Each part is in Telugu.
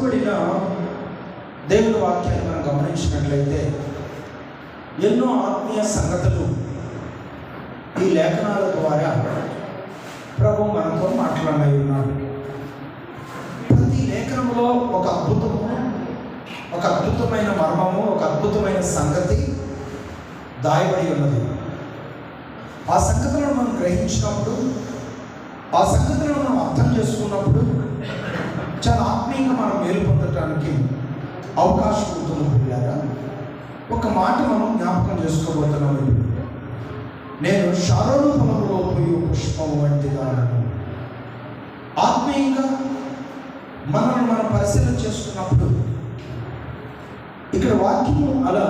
చదవబడిన దేవుని వాక్యాన్ని మనం గమనించినట్లయితే ఎన్నో ఆత్మీయ సంగతులు ఈ లేఖనాల ద్వారా ప్రభు మనతో మాట్లాడి ఉన్నాడు. ప్రతి లేఖనంలో ఒక అద్భుతమైన మర్మము, ఒక అద్భుతమైన సంగతి దాయబడి ఉన్నది. ఆ సంగతులను మనం గ్రహించినప్పుడు, ఆ సంగతులను మనం అర్థం చేసుకున్నప్పుడు చాలా ఆత్మీయంగా మనం మేలు పొందటానికి అవకాశం ఉంటుంది. పిల్లారా, ఒక మాట మనం జ్ఞాపకం చేసుకోబోతున్నాము. నేను షారోను పొలంలో పోయి పుష్పం వంటిగా. ఆత్మీయంగా మనల్ని మనం పరిశీలన చేసుకున్నప్పుడు ఇక్కడ వాక్యము అలా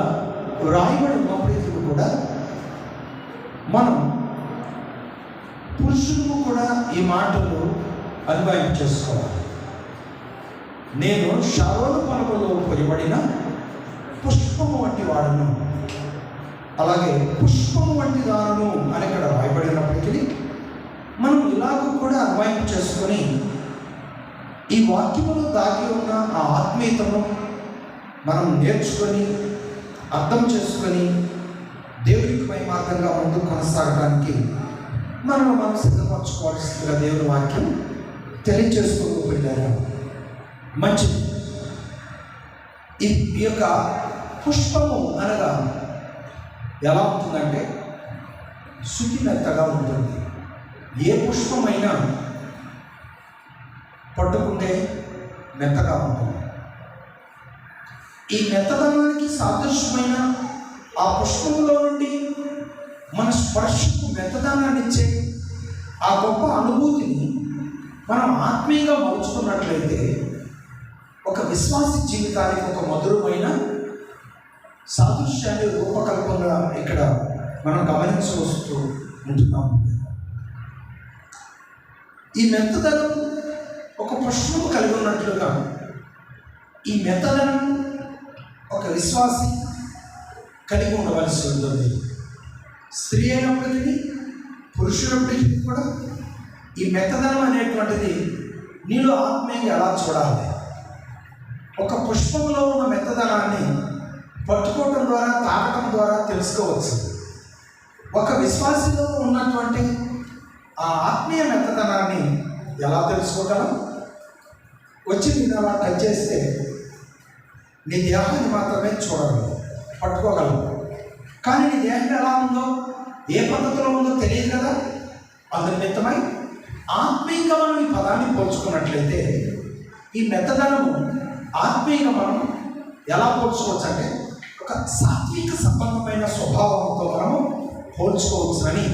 రాయబడి ఉన్నప్పటికీ కూడా మనం పురుషులు కూడా ఈ మాటలు అన్వయం చేసుకోవాలి. నేను షారోను పొలంలో పోయబడిన పుష్పము వంటి వాడును, అలాగే పుష్పము వంటి దారును అని ఇక్కడ రాయబడినప్పటికీ మనం ఇలాగ కూడా అన్వయం చేసుకొని ఈ వాక్యములో దాగి ఉన్న ఆ ఆత్మీయతను మనం నేర్చుకొని అర్థం చేసుకొని దేవునికి మహిమార్థంగా ముందుకు కొనసాగడానికి మనం సిద్ధపరచుకోవాల్సిందిగా దేవుని వాక్యం తెలియజేసుకోకపోయినారు. మంచిది. ఈ యొక్క పుష్పము అనగా ఎలా ఉంటుందంటే శుద్ధి మెత్తగా ఉంటుంది. ఏ పుష్పమైనా పట్టుకుంటే మెత్తగా ఉంటుంది. ఈ మెత్తదనానికి సాదృశ్యమైన ఆ పుష్పంలో నుండి మన స్పర్శకు మెత్తదనాన్ని ఇచ్చే ఆ గొప్ప అనుభూతిని మనం ఆత్మీయంగా మలుచుకున్నట్లయితే ఒక విశ్వాసి జీవితానికి ఒక మధురమైన సాదృశ్యాన్ని రూపకల్పన ఇక్కడ మనం గమనించవస్తూ ఉంటున్నాం. ఈ మెత్తదనం ఒక పుష్పము కలిగి ఉన్నట్లుగా ఈ మెత్తదనం ఒక విశ్వాసి కలిగి ఉండవలసి ఉంటుంది. స్త్రీ అయినప్పటికీ పురుషులప్పటికీ కూడా ఈ మెత్తదనం అనేటువంటిది నీలో ఆత్మీయంగా ఎలా చూడాలి. ఒక పుష్పంలో ఉన్న మెత్తదనాన్ని పట్టుకోవటం ద్వారా, తాకటం ద్వారా తెలుసుకోవచ్చు. ఒక విశ్వాసిలో ఉన్నటువంటి ఆ ఆత్మీయ మెత్తదనాన్ని ఎలా తెలుసుకోగలం? వచ్చి నేను అలా టచ్ చేస్తే నీ దేహాన్ని మాత్రమే చూడగలవు, పట్టుకోగలవు. కానీ నీ దేహం ఎలా ఉందో, ఏ పద్ధతిలో ఉందో తెలియదు కదా. అందునిమిత్తమై ఆత్మీయంగా మనం ఈ పదాన్ని పోల్చుకున్నట్లయితే ఈ మెత్తదనము ఆత్మీయంగా మనం ఎలా పోల్చుకోవచ్చు అంటే ఒక సాత్విక సంబంధమైన స్వభావంతో మనము పోల్చుకోవచ్చునని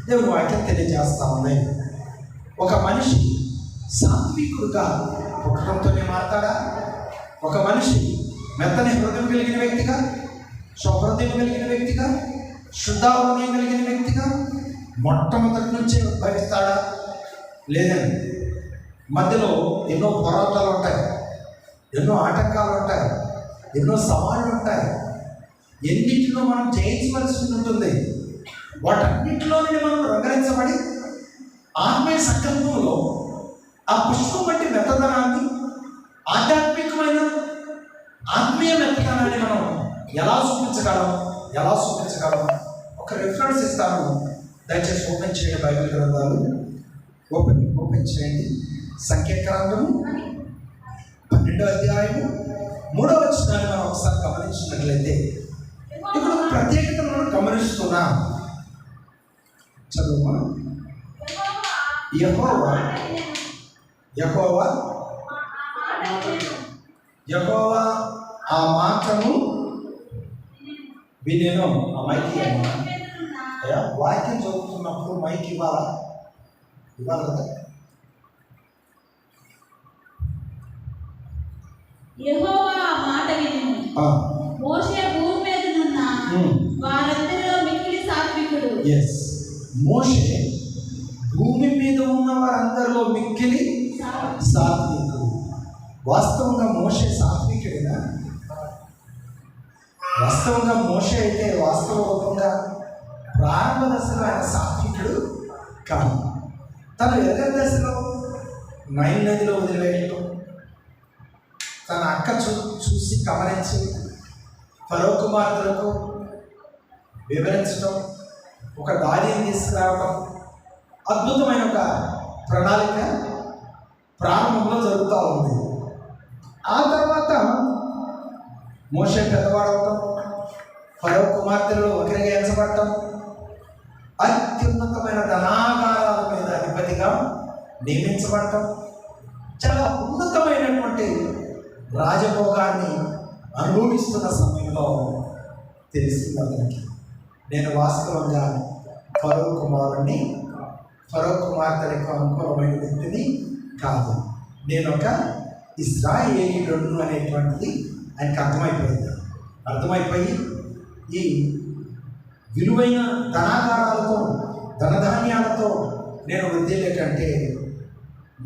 దేవుని వాక్యం తెలియజేస్తా ఉంది. ఒక మనిషి సాత్వికుడుగా పుట్టడంతోనే మారతాడా? ఒక మనిషి మెత్తని హృదయం కలిగిన వ్యక్తిగా, సౌహృదయం కలిగిన వ్యక్తిగా, శుద్ధాహృదయం కలిగిన వ్యక్తిగా మొట్టమొదటి నుంచే ఉద్భవిస్తాడా? లేదండి. మధ్యలో ఎన్నో పోరాటాలు ఉంటాయి, ఎన్నో ఆటంకాలు ఉంటాయి, ఎన్నో సవాళ్ళు ఉంటాయి. ఎన్నింటిలో మనం జయించవలసి ఉంటుంది. వాటన్నింటిలోనే మనం రంగరించబడి ఆత్మీయ సంకల్పంలో ఆ పుష్పం వంటి మెత్తదనాన్ని, ఆధ్యాత్మికమైన ఆత్మీయ మెత్తదనాన్ని మనం ఎలా చూపించగలం ఒక రిఫరెన్స్ ఇస్తాను. దయచేసి ఓపెన్ చేయండి. బైబిల్ గ్రంథాలు ఓపెన్ చేయండి. సంఖ్యాకాండము 12వ అధ్యాయము 3వ వచనాన్ని మనం ఒకసారి గమనించినట్లయితే ఇప్పుడు ప్రత్యేకతను మనం గమనిస్తున్నాం. చదువు. యెహోవా ఆ మాటను వినెను. ఆ మైకి అయ్యా, వాక్యం చదువుతున్నప్పుడు మైక్ ఇవ్వాలి కదా. యెహోవా ఆ మాట వినెను. మోషే భూమి మీద ఉన్న వారందరిలో మిక్కిలి సాత్వికుడు. మోషే భూమి మీద ఉన్న వారందరిలో మిక్కిలి సాత్వికుడు. వాస్తవంగా మోషే సాత్వికుడేనా? వాస్తవంగా మోషే అయితే వాస్తవంగా ప్రారంభ దశలో ఆయన సాత్వికుడు కాదు. తను ఎర్ర దశలో నైల్ నదిలో వదిలివేయటం, తన అక్క చూసి గమనించి ఫరో కుమార్తెలకు వివరించడం, ఒక దారిని తీసుకురావడం, అద్భుతమైన ఒక ప్రణాళిక ప్రారంభంలో జరుగుతూ ఉంది. ఆ తర్వాత మోషే పెద్దవాడవటం, ఫరో కుమార్తెలు ఒకరిగా ఎంచబడటం, అత్యున్నతమైన ధనాగారాల మీద అధిపతిగా నియమించబడటం, చాలా ఉన్నతమైనటువంటి రాజభోగాన్ని అనుభవిస్తున్న సమయంలో తెలిసింది అతనికి, నేను వాస్తవంగా ఫరో కుమారుణ్ణి, ఫరో కుమార్తెలకు అనుకూలమైన వ్యక్తిని కాదు, నేను ఒక ఇశ్రాయేలీయుడును అనేటువంటిది ఆయనకు అర్థమైపోయి ఈ విలువైన ధనాగారాలతో ధనధాన్యాలతో నేను వృద్ధి కంటే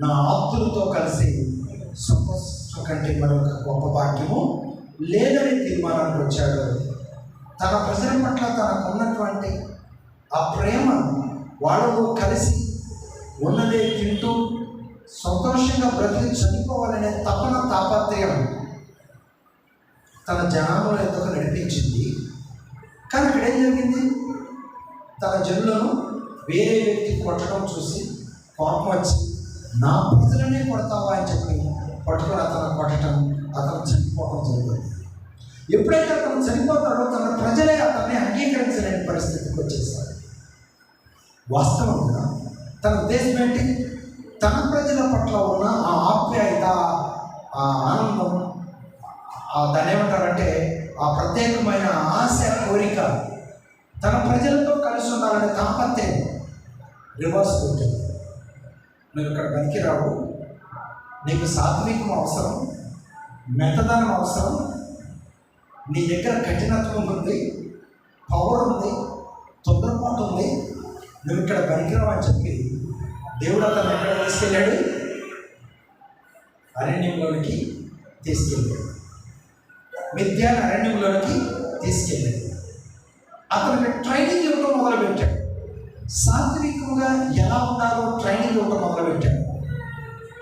నా ఆప్తులతో కలిసి సంతోషం కంటే మరొక గొప్ప భాగ్యము లేదని తీర్మానానికి వచ్చాడు. తన ప్రజల పట్ల తనకు ఉన్నటువంటి ఆ ప్రేమ, వాళ్ళతో కలిసి ఉన్నదే తింటూ సంతోషంగా బ్రతికి చనిపోవాలనే తపన తాపత్రయం తన జనాలను ఎంతో నడిపించింది. కానీ ఇక్కడ ఏం జరిగింది? తన జనులను వేరే వ్యక్తి కొట్టడం చూసి కోపం వచ్చి, నా ప్రజలనే కొడతావా అని చెప్పి పట్టుకొని అతను కొట్టడం, అతను చనిపోవడం జరుగుతుంది. ఎప్పుడైతే అతను చనిపోతాడో తన ప్రజలే అతన్ని అంగీకరించలేని పరిస్థితికి వచ్చేసాడు. వాస్తవంగా తన ఉద్దేశం ఏంటి? తన ప్రజల పట్ల ఉన్న ఆ ఆప్యాయత, ఆ ఆనందం, దాన్ని ఏమంటారంటే ఆ ప్రత్యేకమైన ఆశ, కోరిక, తన ప్రజలతో కలిసి ఉండాలనే తాపత్రయం రివర్స్ ఉంటుంది. నువ్వు ఇక్కడ పనికిరావు, నీకు సాత్వికం అవసరం, మెత్తదనం అవసరం, నీ దగ్గర కఠినత్వం ఉంది, పవర్ ఉంది, తొందరపాటు ఉంది, నువ్వు ఇక్కడ పనికిరావు అని చెప్పి దేవుడు అతను ఎక్కడ తీసుకెళ్ళాడు? అరణ్యంలోనికి తీసుకెళ్ళాడు. మిథ్యాన్ అరణ్యంలోనికి తీసుకెళ్ళాడు. అతనికి ట్రైనింగ్ ఇవ్వడం మొదలుపెట్టాడు. సాత్వికంగా ఎలా ఉండాలో ట్రైనింగ్ ఇవ్వడం మొదలుపెట్టాడు.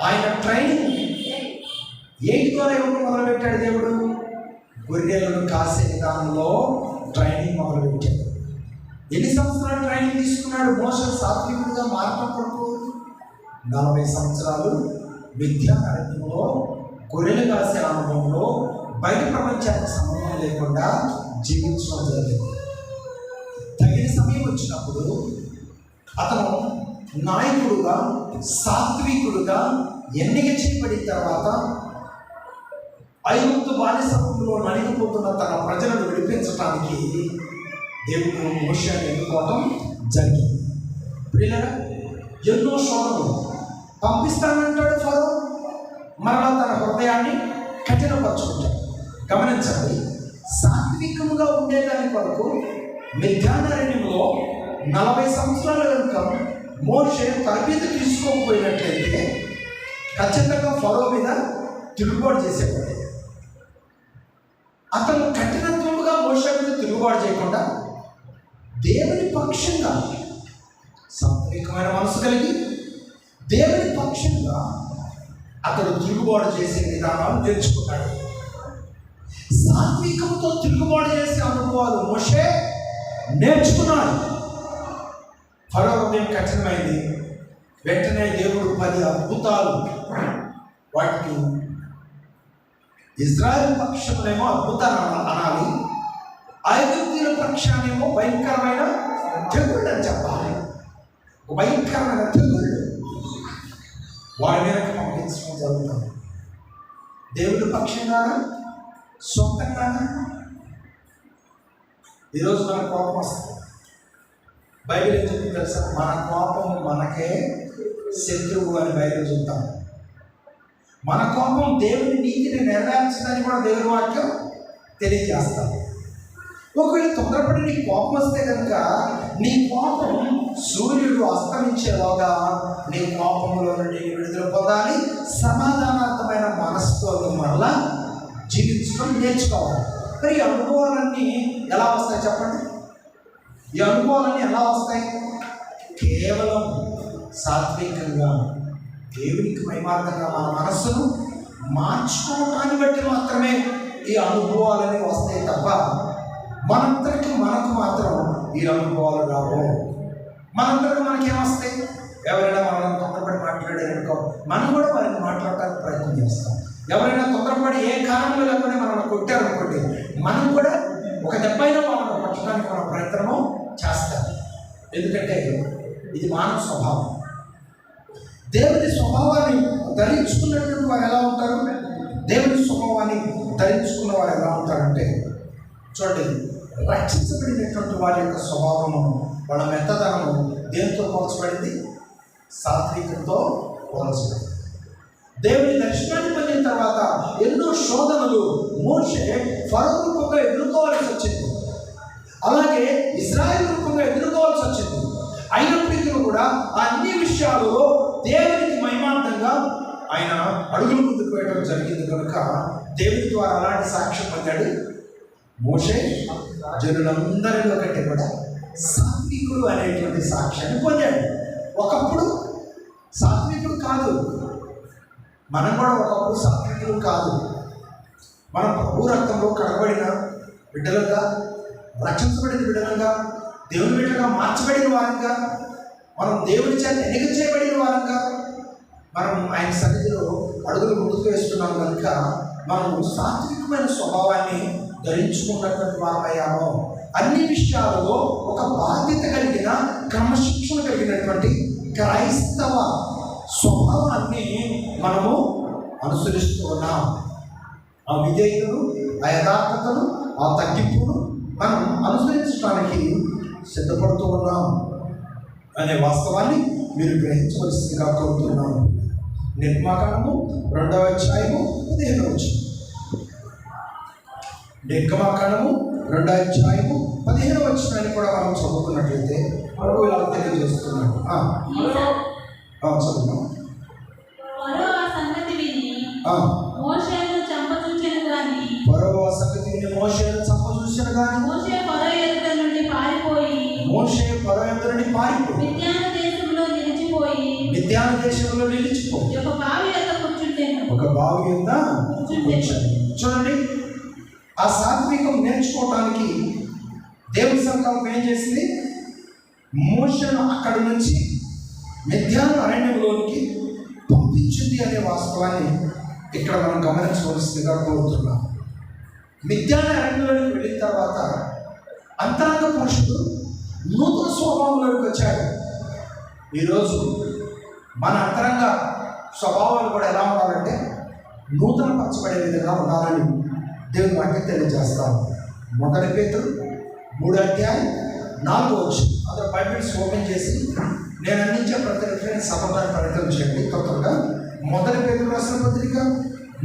ఆయన ట్రైనింగ్ ఏంటి ద్వారా ఇవ్వడం మొదలుపెట్టాడు? దేవుడు గొర్రెలను కాసే విధానంలో ట్రైనింగ్ మొదలుపెట్టాడు. ఎన్ని సంవత్సరాలు ట్రైనింగ్ తీసుకున్నాడు మోషే సాత్వికుడిగా మారటం కొరకు? 40 సంవత్సరాలు మిథ్యాన్ అరణ్యంలో గొర్రెలు కాసే అనుభవంలో బయట ప్రపంచానికి సంబంధం లేకుండా జీవించడం జరిగింది. తగిన సమయం వచ్చినప్పుడు అతను నాయకుడుగా, సాత్వికుడుగా ఎన్నిక చేయబడిన తర్వాత ఐగుప్తు బానిసత్వంలో నలిగిపోతున్న తన ప్రజలను విడిపించడానికి దేవుడు మోషేని ఎన్నుకోవడం జరిగింది. ప్రియులారా, ఎన్నో శోధనలు పంపిస్తానంటాడు ఫరో, మరలా తన హృదయాన్ని కఠినపరుచుకుంటాడు. గమనించండి, సాత్వికంగా ఉండేదాని కొరకు మిథ్యాన్ అరణ్యంలో 40 సంవత్సరాల కనుక మోషే తరబేతి తీసుకోకపోయినట్లయితే ఖచ్చితంగా ఫరో మీద తిరుగుబాటు చేసేవాడు. అతను కఠినత్వముగా మోషే మీద తిరుగుబాటు చేయకుండా దేవుని పక్షంగా సాత్వికమైన మనసు కలిగి దేవుని పక్షంగా అతడు తిరుగుబాటు చేసే విధానాలు నేర్చుకున్నాడు. సాత్వికంతో తిరుగుబాటు చేసే అనుభవాలు మోషే నేర్చుకున్నాడు. ఫరో హృదయం కఠినమైంది. వెంటనే దేవుడు 10 అద్భుతాలు, వాటికి ఇజ్రాయెల్ పక్షమునేమో అద్భుతాలు అనాలి, ఐగుప్తీయుల పక్షానేమో భయంకరమైన తెగుళ్ళు అని చెప్పాలి. భయంకరమైన తెగుళ్ళు వాడి మీదకి పంపించడం జరుగుతుంది. దేవుడి పక్షంగా సొంతంగా ఈరోజు మన కోపం వస్తుంది. బైబిల్ ఏం చెప్తుంది తెలుసా? మన కోపం మనకే శత్రువు అని బైబిల్ చెప్తాం. మన కోపం దేవుని నీతిని నెరవేర్చదని కూడా దేవుని వాక్యం తెలియజేస్తాం. ఒకవేళ తొందరపడి నీ కోపం వస్తే కనుక నీ కోపం సూర్యుడు అస్తమించేలోగా నీ కోపంలో నుండి విడుదల పొందాలి. సమాధానార్థమైన మనసుతో మరలా జీవించడం నేర్చుకోవాలి. మరి ఈ అనుభవాలన్నీ ఎలా వస్తాయి చెప్పండి? ఈ అనుభవాలన్నీ ఎలా వస్తాయి? కేవలం సాత్వికంగా దేవునికి మహిమార్థంగా మన మనస్సును మార్చుకోవటాన్ని బట్టి మాత్రమే ఈ అనుభవాలని వస్తాయి తప్ప మనందరికీ మనకు మాత్రం ఈ అనుభవాలు రావు. మనందరికీ మనకేమొస్తాయి? ఎవరైనా మనం తొందరపడి మాట్లాడారనుకో, మనం కూడా వారిని మాట్లాడటానికి ప్రయత్నం చేస్తాం. ఎవరైనా తొందరపడి ఏ కారణం లేకుండా మనం కొట్టారనుకోండి, మనం కూడా ఒక దెబ్బైనా వాళ్ళని కొట్టడానికి మన ప్రయత్నము చేస్తాం. ఎందుకంటే ఇది మానవ స్వభావం. దేవుని స్వభావాన్ని ధరించుకున్నటువంటి వారు ఎలా ఉంటారు? దేవుని స్వభావాన్ని ధరించుకున్న వారు ఎలా ఉంటారంటే, చూడండి, రక్షించబడినటువంటి వారి యొక్క స్వభావము, వాళ్ళ మెత్తదనము దేనితో పోల్చబడింది? సాత్వికంతో పోల్చబడింది. దేవుని దర్శనాన్ని పొందిన తర్వాత ఎన్నో శోధనలు మోషే ఫరో రూపంగా ఎదుర్కోవాల్సి వచ్చింది, అలాగే ఇశ్రాయేలు రూపంగా ఎదుర్కోవాల్సి వచ్చింది. అయినప్పటికీ కూడా అన్ని విషయాలలో దేవునికి మహిమార్థంగా ఆయన అడుగులు ముందుకు వేయడం జరిగింది కనుక దేవుని ద్వారా అలాంటి సాక్ష్యం పొందాడు మోషే. జనులందరిలో కంటే కూడా సాత్వికుడు అనేటువంటి సాక్ష్యాన్ని పొందాడు. ఒకప్పుడు సాత్వికుడు కాదు, మనం కూడా ఒకప్పుడు సాత్వికుడు కాదు. మనం ప్రభు రక్తంలో కడగబడిన బిడ్డలుగా, రక్షించబడిన బిడ్డలుగా, దేవుని బిడ్డగా మార్చబడిన వారంగా, మనం దేవుని చేత ఎన్నిక చేయబడిన వారంగా మనం ఆయన సన్నిధిలో అడుగులు ముందుకు వేస్తున్నాం కనుక మనం సాత్వికమైన స్వభావాన్ని ధరించుకున్నటువంటి వారమయ్యాము. అన్ని విషయాలలో ఒక బాధ్యత కలిగిన, క్రమశిక్షణ కలిగినటువంటి క్రైస్తవ స్వభావాన్ని మనము అనుసరిస్తూ ఉన్నాం. ఆ విధేయతను, ఆ యథార్థతను, ఆ తగ్గింపును మనం అనుసరించడానికి సిద్ధపడుతూ ఉన్నాం అనే వాస్తవాన్ని మీరు గ్రహించవలసిందిగా కోరుతున్నాను. నిర్గమకాండము 2వ అధ్యాయము 15వ వచనం. నిర్గమకాండము 2వ అధ్యాయము 15వ వచనాన్ని కూడా మనం చదువుకున్నట్లయితే మనకు ఇలా తెలియజేస్తున్నాడు. చదువుతాం. ఫరో ఆ సంగతి విని మోషేను చంపచూచెను గాని మోషే ఫరో ఎదుట నుండి పారిపోయి మిద్యాను దేశంలో నిలిచిపోయి ఒక బావి యొద్ద కూర్చుండెను. చూడండి, ఆ సాత్వికం నేర్చుకోవడానికి దేవుని సంకల్పం ఏం చేసింది? మోషేను అక్కడి నుంచి మిద్యాను అరణ్యంలోనికి పంపించింది అనే వాస్తవాన్ని ఇక్కడ మనం గమనించవలసిందిగా కోరుతున్నాం. మిద్యాను అరణ్యంలోకి వెళ్ళిన తర్వాత అంతరంగ పురుషుడు నూతన స్వభావంలోకి వచ్చాడు. ఈరోజు మన అంతరంగ స్వభావాలు కూడా ఎలా ఉండాలంటే నూతన పరచబడే విధంగా ఉండాలని దేవుని వాక్యం తెలియజేస్తాం. 1 పేతురు 3వ అధ్యాయం 4వ వచనం. అందరూ బైబిల్స్ ఓపెన్ చేసి నేను అందించే ప్రతి రిఫరెన్స్ సమాధానం ప్రయత్నం చేయండి. తొందరగా 1 పేతురు రాసిన పత్రిక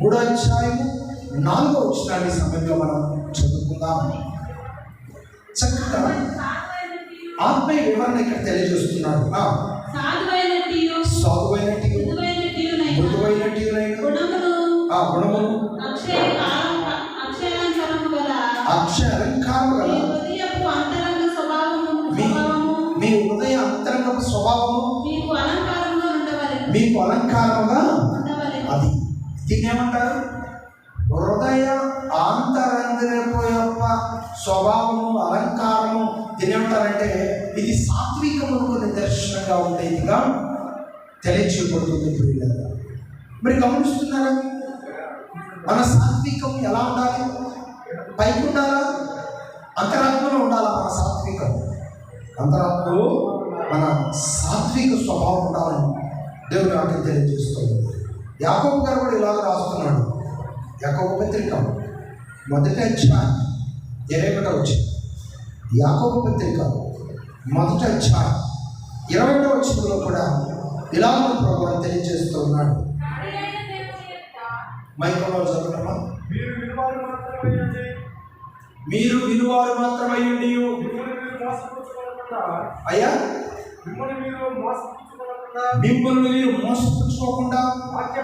3వ అధ్యాయం 4వ వచనాన్ని సమయంలో మనం చదువుకుందాం. చక్కగా ఆత్మీయ వివరణ ఇక్కడ తెలియజేస్తున్నాడు. గుణమును అక్షయ అలంకారము గల మీ హృదయ అంతరంగ స్వభావము మీకు అలంకారముగా అది. దీన్ని ఏమంటారు? హృదయ ఆంతరంగపు యొక్క స్వభావము, అలంకారము. దీని ఏమంటారంటే ఇది సాత్వికములకు నిదర్శనంగా ఉండేదిగా తెలియచేయబడుతుంది. ప్రియులారా, మరి గమనిస్తున్నారా? మన సాత్వికం ఎలా ఉండాలి? పైకి ఉండాలా? అంతరాత్మలో ఉండాలా? మన సాత్వికం అంతరాత్మలో మన సాత్విక స్వభావం ఉండాలని దేవుడు నాకు తెలియజేస్తుంది. యాకోబు గారు కూడా ఇలాగ రాస్తున్నాడు. యాకోబు పత్రిక 1వ అధ్యాయం 21వ వచనం. యాకోబు పత్రిక 1వ అధ్యాయం 20వ వచనంలో కూడా ఇలాగ ప్రభువు తెలియజేస్తూ ఉన్నాడు. మైకంలో చదువుతామా? మీరు వినువారు మాత్రమై ఉండి అయ్యా మిమ్మల్ని మీరు మోసపుచ్చుకోకుండా వాక్య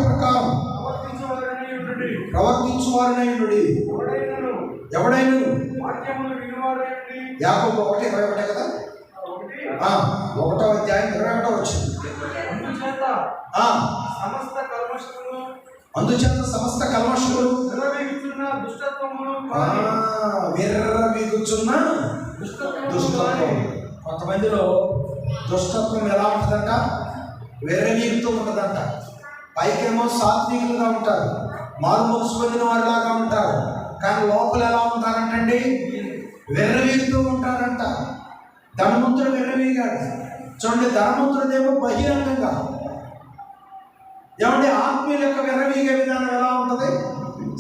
ప్రకారం ప్రవర్తించువారనై ఉండుడి. ఎవడైనా యాకోబు 1:21 కదా, 1వ అధ్యాయం 21వ వచనం. సమస్త కల్మషమును అందుచేత సమస్త కల్మషములు విర్రవీగుచున్న దుష్టత్వమును విర్రవీగుచున్న దుష్టత్వం. కొంతమందిలో దుష్టత్వం ఎలా ఉంటుందంట? విర్రవీగుతూ ఉంటుందంట. పైకేమో సాత్వికులుగా ఉంటారు, మారు మనసు పొందిన వారిలాగా ఉంటారు, కానీ లోపల ఎలా ఉంటారంటండి? విర్రవీగుతూ ఉంటారంట. ధనవంతుడు విర్రవీగాడు చూడండి. ధనవంతుడిదేమో బహిరంగంగా. ఏమంటే ఆత్మీయుల యొక్క విర్రవీగే విధానం ఎలా ఉంటుంది?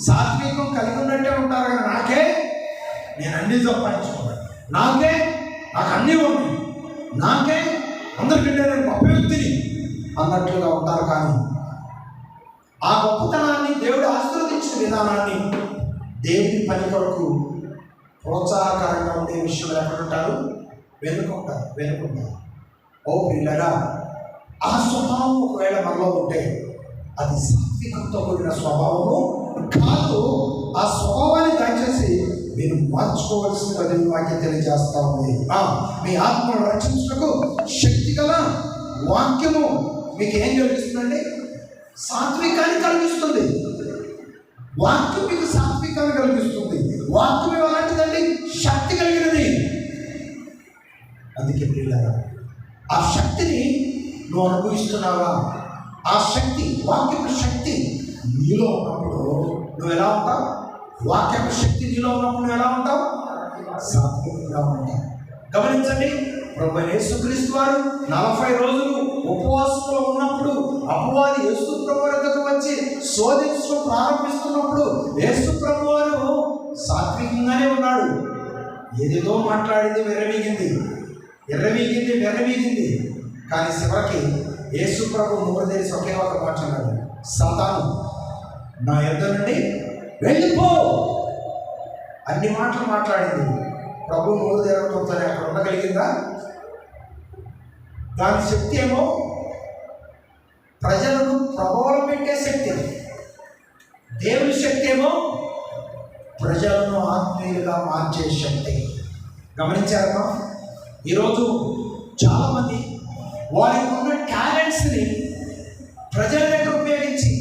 సాత్వికం కలిగి ఉన్నట్టే ఉంటారు కదా. నేను అన్నీ సంపాదించుకున్నాను, నాకు అన్నీ ఉన్నాయి, నాకే అందరికంటే నేను గొప్ప వ్యక్తిని అన్నట్లుగా ఉంటారు. కానీ ఆ గొప్పతనాన్ని, దేవుడు ఆశీర్వదించిన విధానాన్ని, దేవుని పని కొరకు ప్రోత్సాహకరంగా ఉండే విషయంలో ఎక్కడుంటారు? వెనుకుంటారు. ఓ పిల్లగా, ఆ స్వభావం ఒకవేళ మనలో ఉంటే అది సాత్వికంతో కూడిన స్వభావము కాదు. ఆ స్వభావాన్ని దయచేసి మీరు మార్చుకోవాల్సిన వాక్యం తెలియజేస్తా ఉంది. మీ ఆత్మను రక్షించుటకు శక్తి గల వాక్యము మీకు ఏం కలిగిస్తుందండి? సాత్వికాన్ని కలిగిస్తుంది. వాక్యం మీకు సాత్వికాన్ని కలిగిస్తుంది. వాక్యం ఎలాంటిదండి? శక్తి కలిగినది. అందుకే పిల్లగా, ఆ శక్తిని నువ్వు అనుభవిస్తున్నావా? ఆ శక్తి, వాక్యపు శక్తి నీలో ఉన్నప్పుడు నువ్వు ఎలా ఉంటావు? వాక్యపు శక్తి నీలో ఉన్నప్పుడు నువ్వు ఎలా ఉంటావు? సాత్వికంగా ఉంటావు. గమనించండి, ప్రభువైన యేసుక్రీస్తు వారు 40 రోజులు ఉపవాసంలో ఉన్నప్పుడు అపవాది యేసు ప్రభు వద్దకు వచ్చి శోధించడం ప్రారంభిస్తున్నప్పుడు యేసు ప్రభు వారు సాత్వికంగానే ఉన్నాడు. ఏదేదో మాట్లాడింది, విర్రవీగింది. కానీ చివరికి యేసు ప్రభు నోరు తెరిచి ఒకే ఒక మాట అన్నాడు: సాతాను, నా యొద్ద నుండి వెళ్ళిపో. అన్ని మాటలు మాట్లాడింది. ప్రభు నోరు తెరవడంతో అక్కడ ఉండగలిగిందా? దాని శక్తి ఏమో ప్రజలను ప్రభావం పెట్టే శక్తి, దేవుని శక్తి ఏమో ప్రజలను ఆత్మీయులుగా మార్చే శక్తి. గమనించారమ్మా? ఈరోజు చాలామంది వారికి ఉన్న టాలెంట్స్ని ప్రజల దగ్గర ఉపయోగించి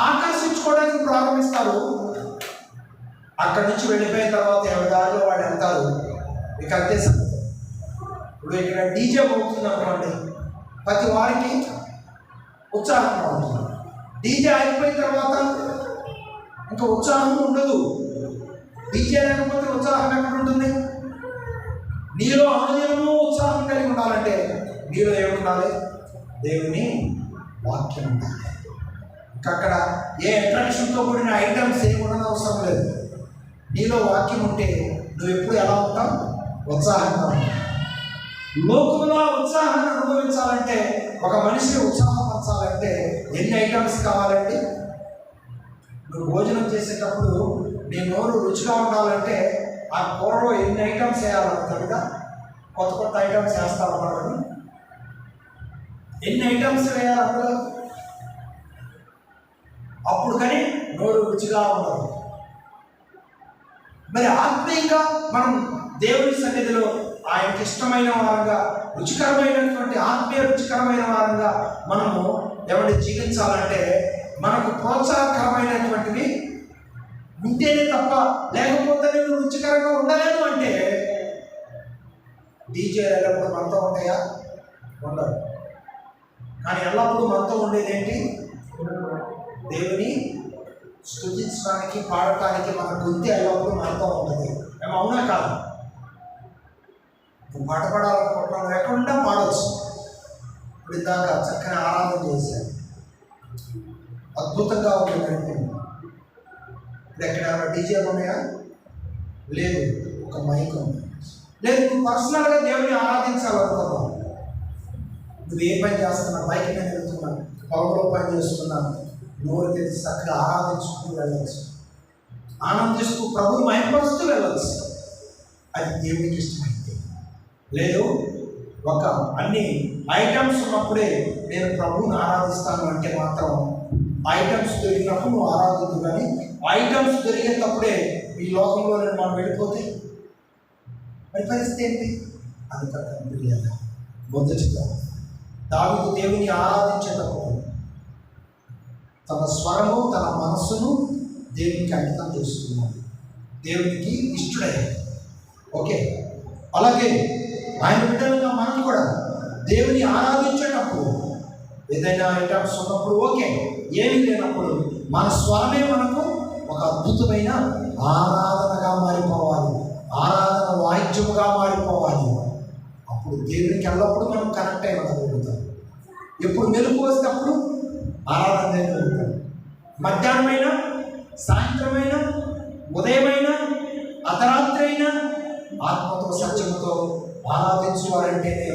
ఆకర్షించుకోవడానికి ప్రారంభిస్తారు. అక్కడి నుంచి వెళ్ళిపోయిన తర్వాత ఎవరి దారిలో వాళ్ళు వెళ్తారు. ఇక అంతే సంగతి. ఇప్పుడు ఇక్కడ డీజే అవుతుంది అనుకోండి, ప్రతి వారికి ఉత్సాహంగా ఉంటుంది. డీజే అయిపోయిన తర్వాత ఇంకా ఉత్సాహం ఉండదు. డీజే లేకపోతే ఉత్సాహం ఎక్కడ ఉంటుంది? నీలో అనుదినము ఉత్సాహం కలిగి ఉండాలంటే నీలో ఏముండాలి? దేవుని వాక్యం ఉండాలి. ఇంకా అక్కడ ఏ అట్రాక్షన్తో కూడిన ఐటమ్స్ ఏముండని అవసరం లేదు. నీలో వాక్యం ఉంటే నువ్వు ఎప్పుడు ఎలా ఉంటావు? ఉత్సాహంగా ఉంటావు. లోకంలో ఉత్సాహాన్ని అనుభవించాలంటే, ఒక మనిషిని ఉత్సాహపరచాలంటే ఎన్ని ఐటమ్స్ కావాలండి? నువ్వు భోజనం చేసేటప్పుడు నీ నోరు రుచిగా ఉండాలంటే ఆ కూరలో ఎన్ని ఐటమ్స్ వేయాలంటారు కదా. కొత్త ఐటమ్స్ వేస్తామన్నాడు. ఎన్ని ఐటమ్స్ వేయాలి అందులో? అప్పుడు కానీ నోరు రుచిగా ఉండదు. మరి ఆత్మీయంగా మనం దేవుని సన్నిధిలో ఆయనకి ఇష్టమైన వారంగా, రుచికరమైనటువంటి ఆత్మీయ రుచికరమైన వారంగా మనము ఎవరిని జీవించాలంటే మనకు ప్రోత్సాహకరమైనటువంటివి ఉంటేనే తప్ప, లేకపోతే నేను రుచికరంగా ఉండలేను అంటే డీజే ఎల్లప్పుడూ మనతో ఉంటాయా? ఉండదు. కానీ ఎల్లప్పుడూ మనతో ఉండేది ఏంటి? దేవుని స్తుతించడానికి, పాడటానికి మన గొంతు ఎల్లప్పుడూ మనతో ఉంటుంది. మేము అవునా కాదు? నువ్వు పాట పాడాలనుకుంటున్నావు, ఎక్కడుండా పాడవచ్చు. ఇప్పుడు ఇందాక చక్కని ఆరాధన చేశాను, అద్భుతంగా ఉంది. ఇప్పుడు ఎక్కడ డీజే ఉన్నాయా? లేదు. ఒక మైక్ ఉంది. లేదు, నువ్వు పర్సనల్గా దేవుని ఆరాధించాలనుకున్నావు. నువ్వు ఏ పని చేస్తున్నా, బైక్ మీద వెళ్తున్నా, పొలంలో పని చేస్తున్నా, నోరు తెరిచి చక్కగా ఆరాధించుకుంటూ వెళ్ళవచ్చు. ఆనందిస్తూ ప్రభువు మహిమపరుస్తూ వెళ్ళవచ్చు. అది దేవునికి ఇష్టమైంది. లేదు, ఒక అన్ని ఐటమ్స్ ఉన్నప్పుడే నేను ప్రభువుని ఆరాధిస్తాను అంటే మాత్రం ఐటమ్స్ దొరికినప్పుడు నువ్వు ఆరాధిద్దు. కానీ ఐటమ్స్ దొరికేటప్పుడే ఈ లోకంలో మనం వెళ్ళిపోతే మరి పరిస్థితి ఏంటి? అది కదా. మొదటిగా దావీదు దేవుని ఆరాధించేటప్పుడు తన స్వరము తన మనస్సును దేవునికి అంకితం చేస్తున్నాడు, దేవునికి ఇష్టడయ్యాడు. ఓకే, అలాగే ఆయన బిడ్డలుగా మనం కూడా దేవుని ఆరాధించేటప్పుడు ఏదైనా ఐటమ్స్ ఉన్నప్పుడు ఓకే, ఏమీ లేనప్పుడు మన స్వరమే మనకు ఒక అద్భుతమైన ఆరాధనగా మారిపోవాలి, ఆరాధన వాయిద్యముగా మారిపోవాలి. అప్పుడు దేవునికి ఎల్లప్పుడూ మనం కనెక్ట్ అయి ఉండగలుగుతాం. ఎప్పుడు మెలుగు వస్తేప్పుడు ఆరాధన చేయగలుగుతాం. మధ్యాహ్నమైన, సాయంత్రమైన, ఉదయమైన, అర్ధరాత్రి అయినా ఆత్మతో సత్యముతో ఆరాధించేవారంటేనే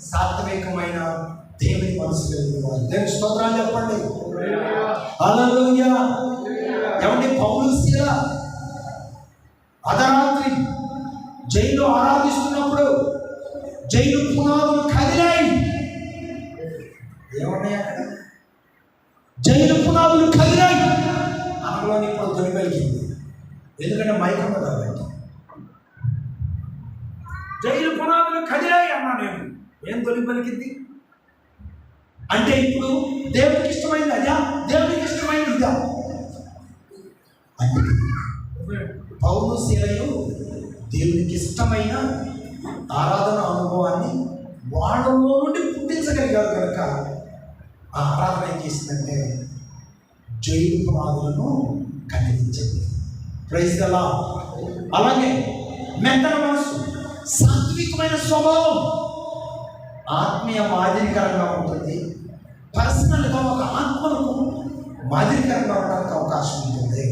సాత్వికమైన దేవుని మనసు కలిగినవారు. దేవుని స్తోత్రాలు చెప్పండి. హల్లెలూయా. ఏమంటే పౌలు శీల అర్ధరాత్రి జైలు ఆరాధిస్తున్నప్పుడు జైలు పునాదులు కదిలాయి. ఏమన్నాయి అక్కడ? జైలు పునాదులు కదిలాయి. అందులోని ఇప్పుడు దొరి వెలిగింది, ఎందుకంటే మైకమ్మ కాబట్టి. జైలు పునాదులు కదిలాయి అన్నా నేను. ఏం తొలి పలికింది అంటే ఇప్పుడు దేవునికి ఇష్టమైంది అదా, దేవునికి ఇష్టమైనది ఇదా? అంటే పౌలు శీలయు దేవునికి ఇష్టమైన ఆరాధన అనుభవాన్ని వాళ్ళలో నుండి పుట్టించగలిగారు కనుక ఆ ఆరాధన ఏం చేసిందంటే జైలు పునాదులను కదిలించింది. Praise the lord. అలాగే మెత్తన మనసు, సాత్వికమైన స్వభావం ఆత్మీయ మాదిరికరంగా ఉంటుంది. పర్సనల్గా ఒక ఆత్మలకు మాదిరికరంగా ఉండడానికి అవకాశం ఉంటుంది.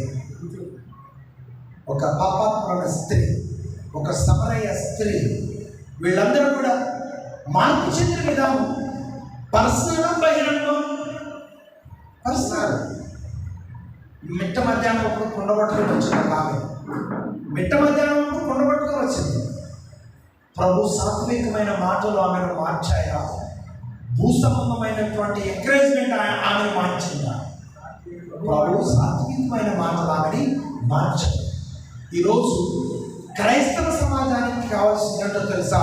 ఒక పాపాత్మమైన స్త్రీ, ఒక సమరయ స్త్రీ, వీళ్ళందరూ కూడా మార్పు చెందిన విధానం పర్సనల్ బహిరంగం. పర్సనల్ మిట్ట మధ్యాహ్నం ఒకరు కొండబట్టుకొని వచ్చిన ఆమె మిట్ట మధ్యాహ్నం ఒకరు కొండబట్టుకొని వచ్చింది. ప్రభు సాత్వికమైన మాటలు ఆమెను మార్చాయా? భూసంబంధమైనటువంటి ఎంకరేజ్మెంట్ ఆమెను మార్చిందా? ప్రభు సాత్వికమైన మాటలు ఆమెని మార్చాయి. ఈరోజు క్రైస్తవ సమాజానికి కావాల్సింది ఏంటో తెలుసా?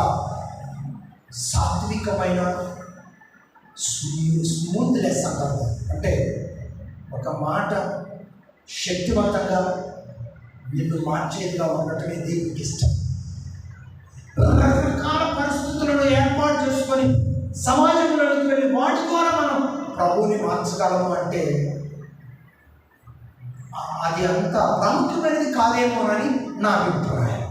సాత్వికమైన స్మూత్నెస్ అంటారు. అంటే ఒక మాట శక్తివంతంగా నిన్ను మార్చేదిగా ఉండటమే దేవునికి ఇష్టం. రకరకాల పరిస్థితులను ఏర్పాటు చేసుకొని సమాజంలోకి వెళ్ళి వాటి ద్వారా మనం ప్రభువుని మార్చగలము అంటే అది అంత ప్రాముఖ్యమైనది కాదేమోనని నా అభిప్రాయం.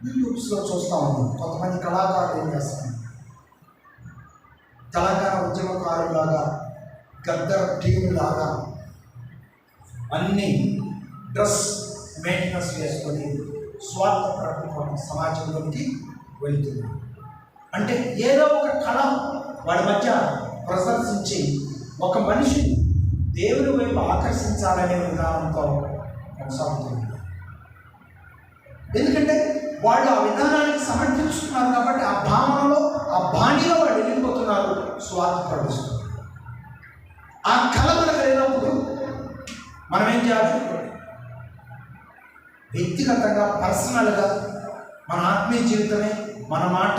యూట్యూబ్స్లో చూస్తూ ఉన్నాం, కొంతమంది కళాకారులు ఏం చేస్తారు, తెలంగాణ ఉద్యమకారులాగా, గద్దర్ టీం లాగా అన్ని డ్రెస్ మెయింటెనెన్స్ వేసుకొని స్వార్థపరమైన సమాజంలోకి వెళుతున్నారు. అంటే ఏదో ఒక కళ వాడి మధ్య ప్రదర్శించి ఒక మనిషి దేవుని వైపు ఆకర్షించాలనే విధానంతో కొనసాగుతుంది. ఎందుకంటే వాళ్ళు ఆ విధానానికి సమర్పించుకున్నారు కాబట్టి ఆ భావనలో, ఆ బాణీలో వాళ్ళు వెళ్ళిపోతున్నారు, స్వార్థపరుస్తున్నారు. ఆ కళ మనకు లేనప్పుడు మనం ఏం చేయాలి? వ్యక్తిగతంగా, పర్సనల్గా మన ఆత్మీయ జీవితమే, మన మాట,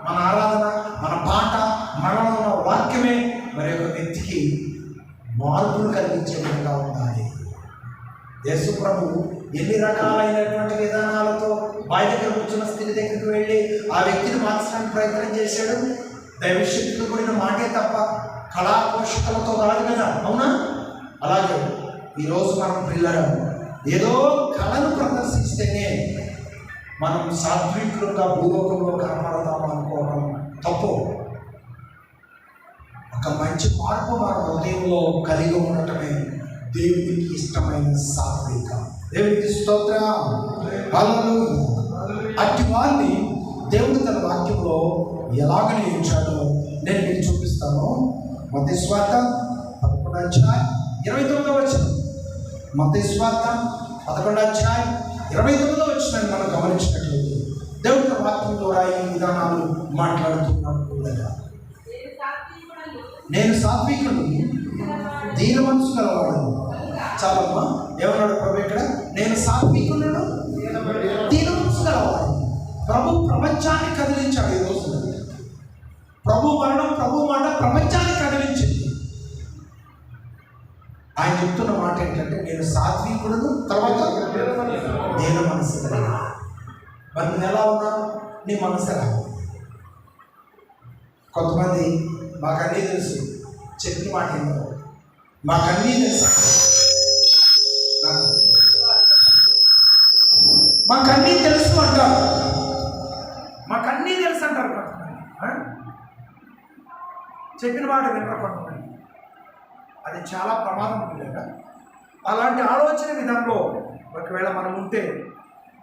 మన ఆరాధన, మన పాట, మనలో ఉన్న వాక్యమే మరి ఒక వ్యక్తికి మార్పులు కలిగించే విధంగా ఉండాలి. యేసు ప్రభు ఎన్ని రకాలైనటువంటి విధానాలతో బావి దగ్గర కూర్చున్న స్త్రీ దగ్గరికి వెళ్ళి ఆ వ్యక్తిని మార్చడానికి ప్రయత్నం చేశాడు. దైవశక్తితో కూడిన మాటే తప్ప కళాపోషకలతో కాదు కదా, అవునా? అలాగే ఈరోజు మనం పిల్లలు ఏదో కళను ప్రదర్శిస్తేనే మనం సాత్వికులుగా భూలోకంలో కనపడతాము అనుకోవడం తప్పు. ఒక మంచి మార్పు మన హృదయంలో కలిగి ఉండటమే దేవునికి ఇష్టమైన సాత్విక. దేవునికి స్తోత్రం. హల్లెలూయా. అట్టి వారిని దేవుడు తన వాక్యంలో ఎలాగ నియమించాడో నేను మీకు చూపిస్తాను. మత్తయి సువార్త 11:29 మత్తయి సువార్త 11:29 మనం గమనించినట్లయితే దేవుడు తన వాక్యం ద్వారా ఈ విధానాలు మాట్లాడుతున్నాడు. నేను సాత్వికుడు, దీన మనసు గలవాడను. చాలమ్మా, ఏమన్నాడు ప్రభు ఇక్కడ? నేను సాత్వికుడు, దీన మనసు గలవాడు. ప్రభు ప్రపంచాన్ని కదిలించాడు. ఈ రోజు ప్రభు మరణం, ప్రభు మాట ప్రపంచాన్ని కదిలించింది. ఆయన చెప్తున్న మాట ఏంటంటే నేను సాత్వికుడును, తర్వాత దేన మనసు కలిగిన. మరి నువ్వు ఎలా ఉన్నావు? నీ మనసు ఎలా? కొంతమంది మాకన్నీ తెలుసు, చెప్పిన మాట ఏంటో మాకన్నీ తెలుసు, మాకన్నీ తెలుసు అంటారు. మాకన్నీ తెలుసు అంటారు కొంతమంది. చెప్పిన మాట వినరు కొంతమంది. అది చాలా ప్రమాదం ఉంది కదా. అలాంటి ఆలోచన విధంలో ఒకవేళ మనం ఉంటే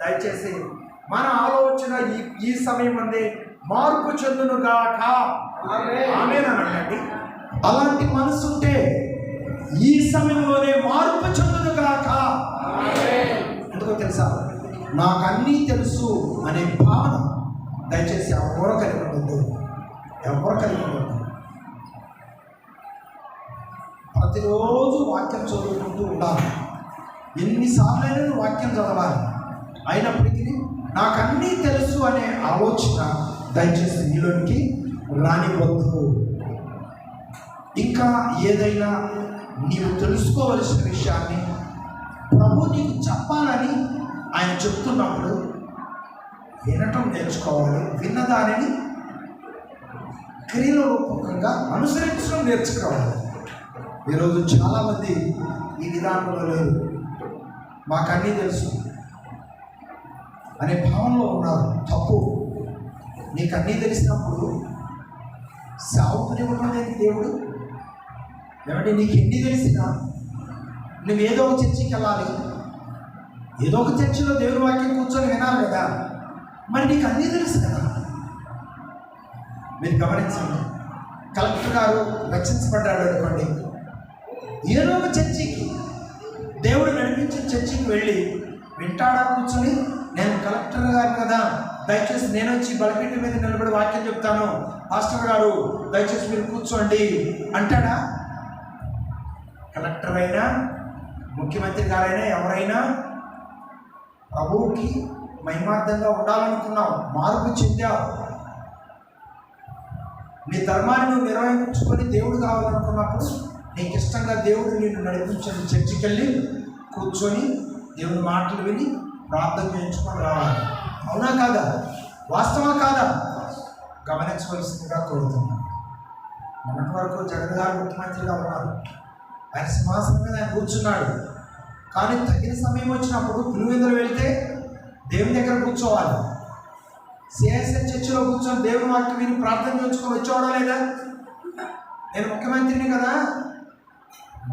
దయచేసి మన ఆలోచన ఈ సమయం అందే మార్పు చెందునుగాక. ఆమేనండి. అలాంటి మనసు ఉంటే ఈ సమయంలోనే మార్పు చెందునుగాక. ఎందుకో తెలుసా? నాకన్నీ తెలుసు అనే భావన దయచేసి ఎవరు కలిగి ఉండదు, ఎవరు కలిగి ఉండదు. ప్రతిరోజు వాక్యం చదువుకుంటూ ఉండాలి. ఎన్నిసార్లైనా నువ్వు వాక్యం చదవాలి. అయినప్పటికీ నాకన్నీ తెలుసు అనే ఆలోచన దయచేసి నీలోనికి రానివద్దు. ఇంకా ఏదైనా నీవు తెలుసుకోవలసిన విషయాన్ని ప్రభు నీకు చెప్పాలని ఆయన చెప్తున్నప్పుడు వినటం నేర్చుకోవాలి. విన్నదానిని క్రియల రూపకంగా అనుసరించడం నేర్చుకోవాలి. ఈరోజు చాలామంది ఈ విధానంలో లేరు. మాకన్నీ తెలుసు అనే భావనలో ఉన్నారు. తప్పు. నీకు అన్నీ తెలిసినప్పుడు సేవకునివ్వడం లేదు దేవుడు. ఏమంటే నీకు ఎన్ని తెలిసినా నువ్వు ఏదో ఒక చర్చికి వెళ్ళాలి, ఏదో ఒక చర్చిలో దేవుని వాక్యం కూర్చొని వినాలి కదా. మరి నీకు అన్నీ తెలుసు కదా. మీరు గమనించండి, కలెక్టర్ గారు రక్షించబడ్డాడు అనుకోండి, ఏదో ఒక చర్చికి దేవుడు నడిపించిన చర్చికి వెళ్ళి వింటాడా కూర్చొని? నేను కలెక్టర్ గారు కదా, దయచేసి నేను వచ్చి బలిపీఠ మీద నిలబడి వాక్యం చెప్తాను, పాస్టర్ గారు దయచేసి మీరు కూర్చోండి అంటాడా? కలెక్టర్ అయినా ముఖ్యమంత్రి గారైనా ఎవరైనా ప్రభువుకి మహిమార్థంగా ఉండాలనుకున్నావు, మార్పు చెందావు, నీ ధర్మాన్ని నువ్వు నిర్వహించుకొని దేవుడు కావాలనుకున్నప్పుడు నీకు ఇష్టంగా దేవుడు నిన్ను నడిపించిన చర్చికి వెళ్ళి కూర్చొని దేవుని మాటలు విని ప్రార్థన చేయించుకొని రావాలి. అవునా కాదా? వాస్తవా కాదా? గమనించవలసిందిగా కోరుతున్నాను. మొన్నటి వరకు జగన్ గారు ముఖ్యమంత్రిగా ఉన్నారు. ఆయన సింహాసనం మీద ఆయన కూర్చున్నాడు. కానీ తగిన సమయం వచ్చినప్పుడు పులివెందులు వెళ్తే దేవుని దగ్గర కూర్చోవాలి. సిఐఎస్ఐ చర్చిలో కూర్చొని దేవుని వాక్యం విని ప్రార్థన చేయించుకొని వచ్చేవాడా లేదా? నేను ముఖ్యమంత్రిని కదా,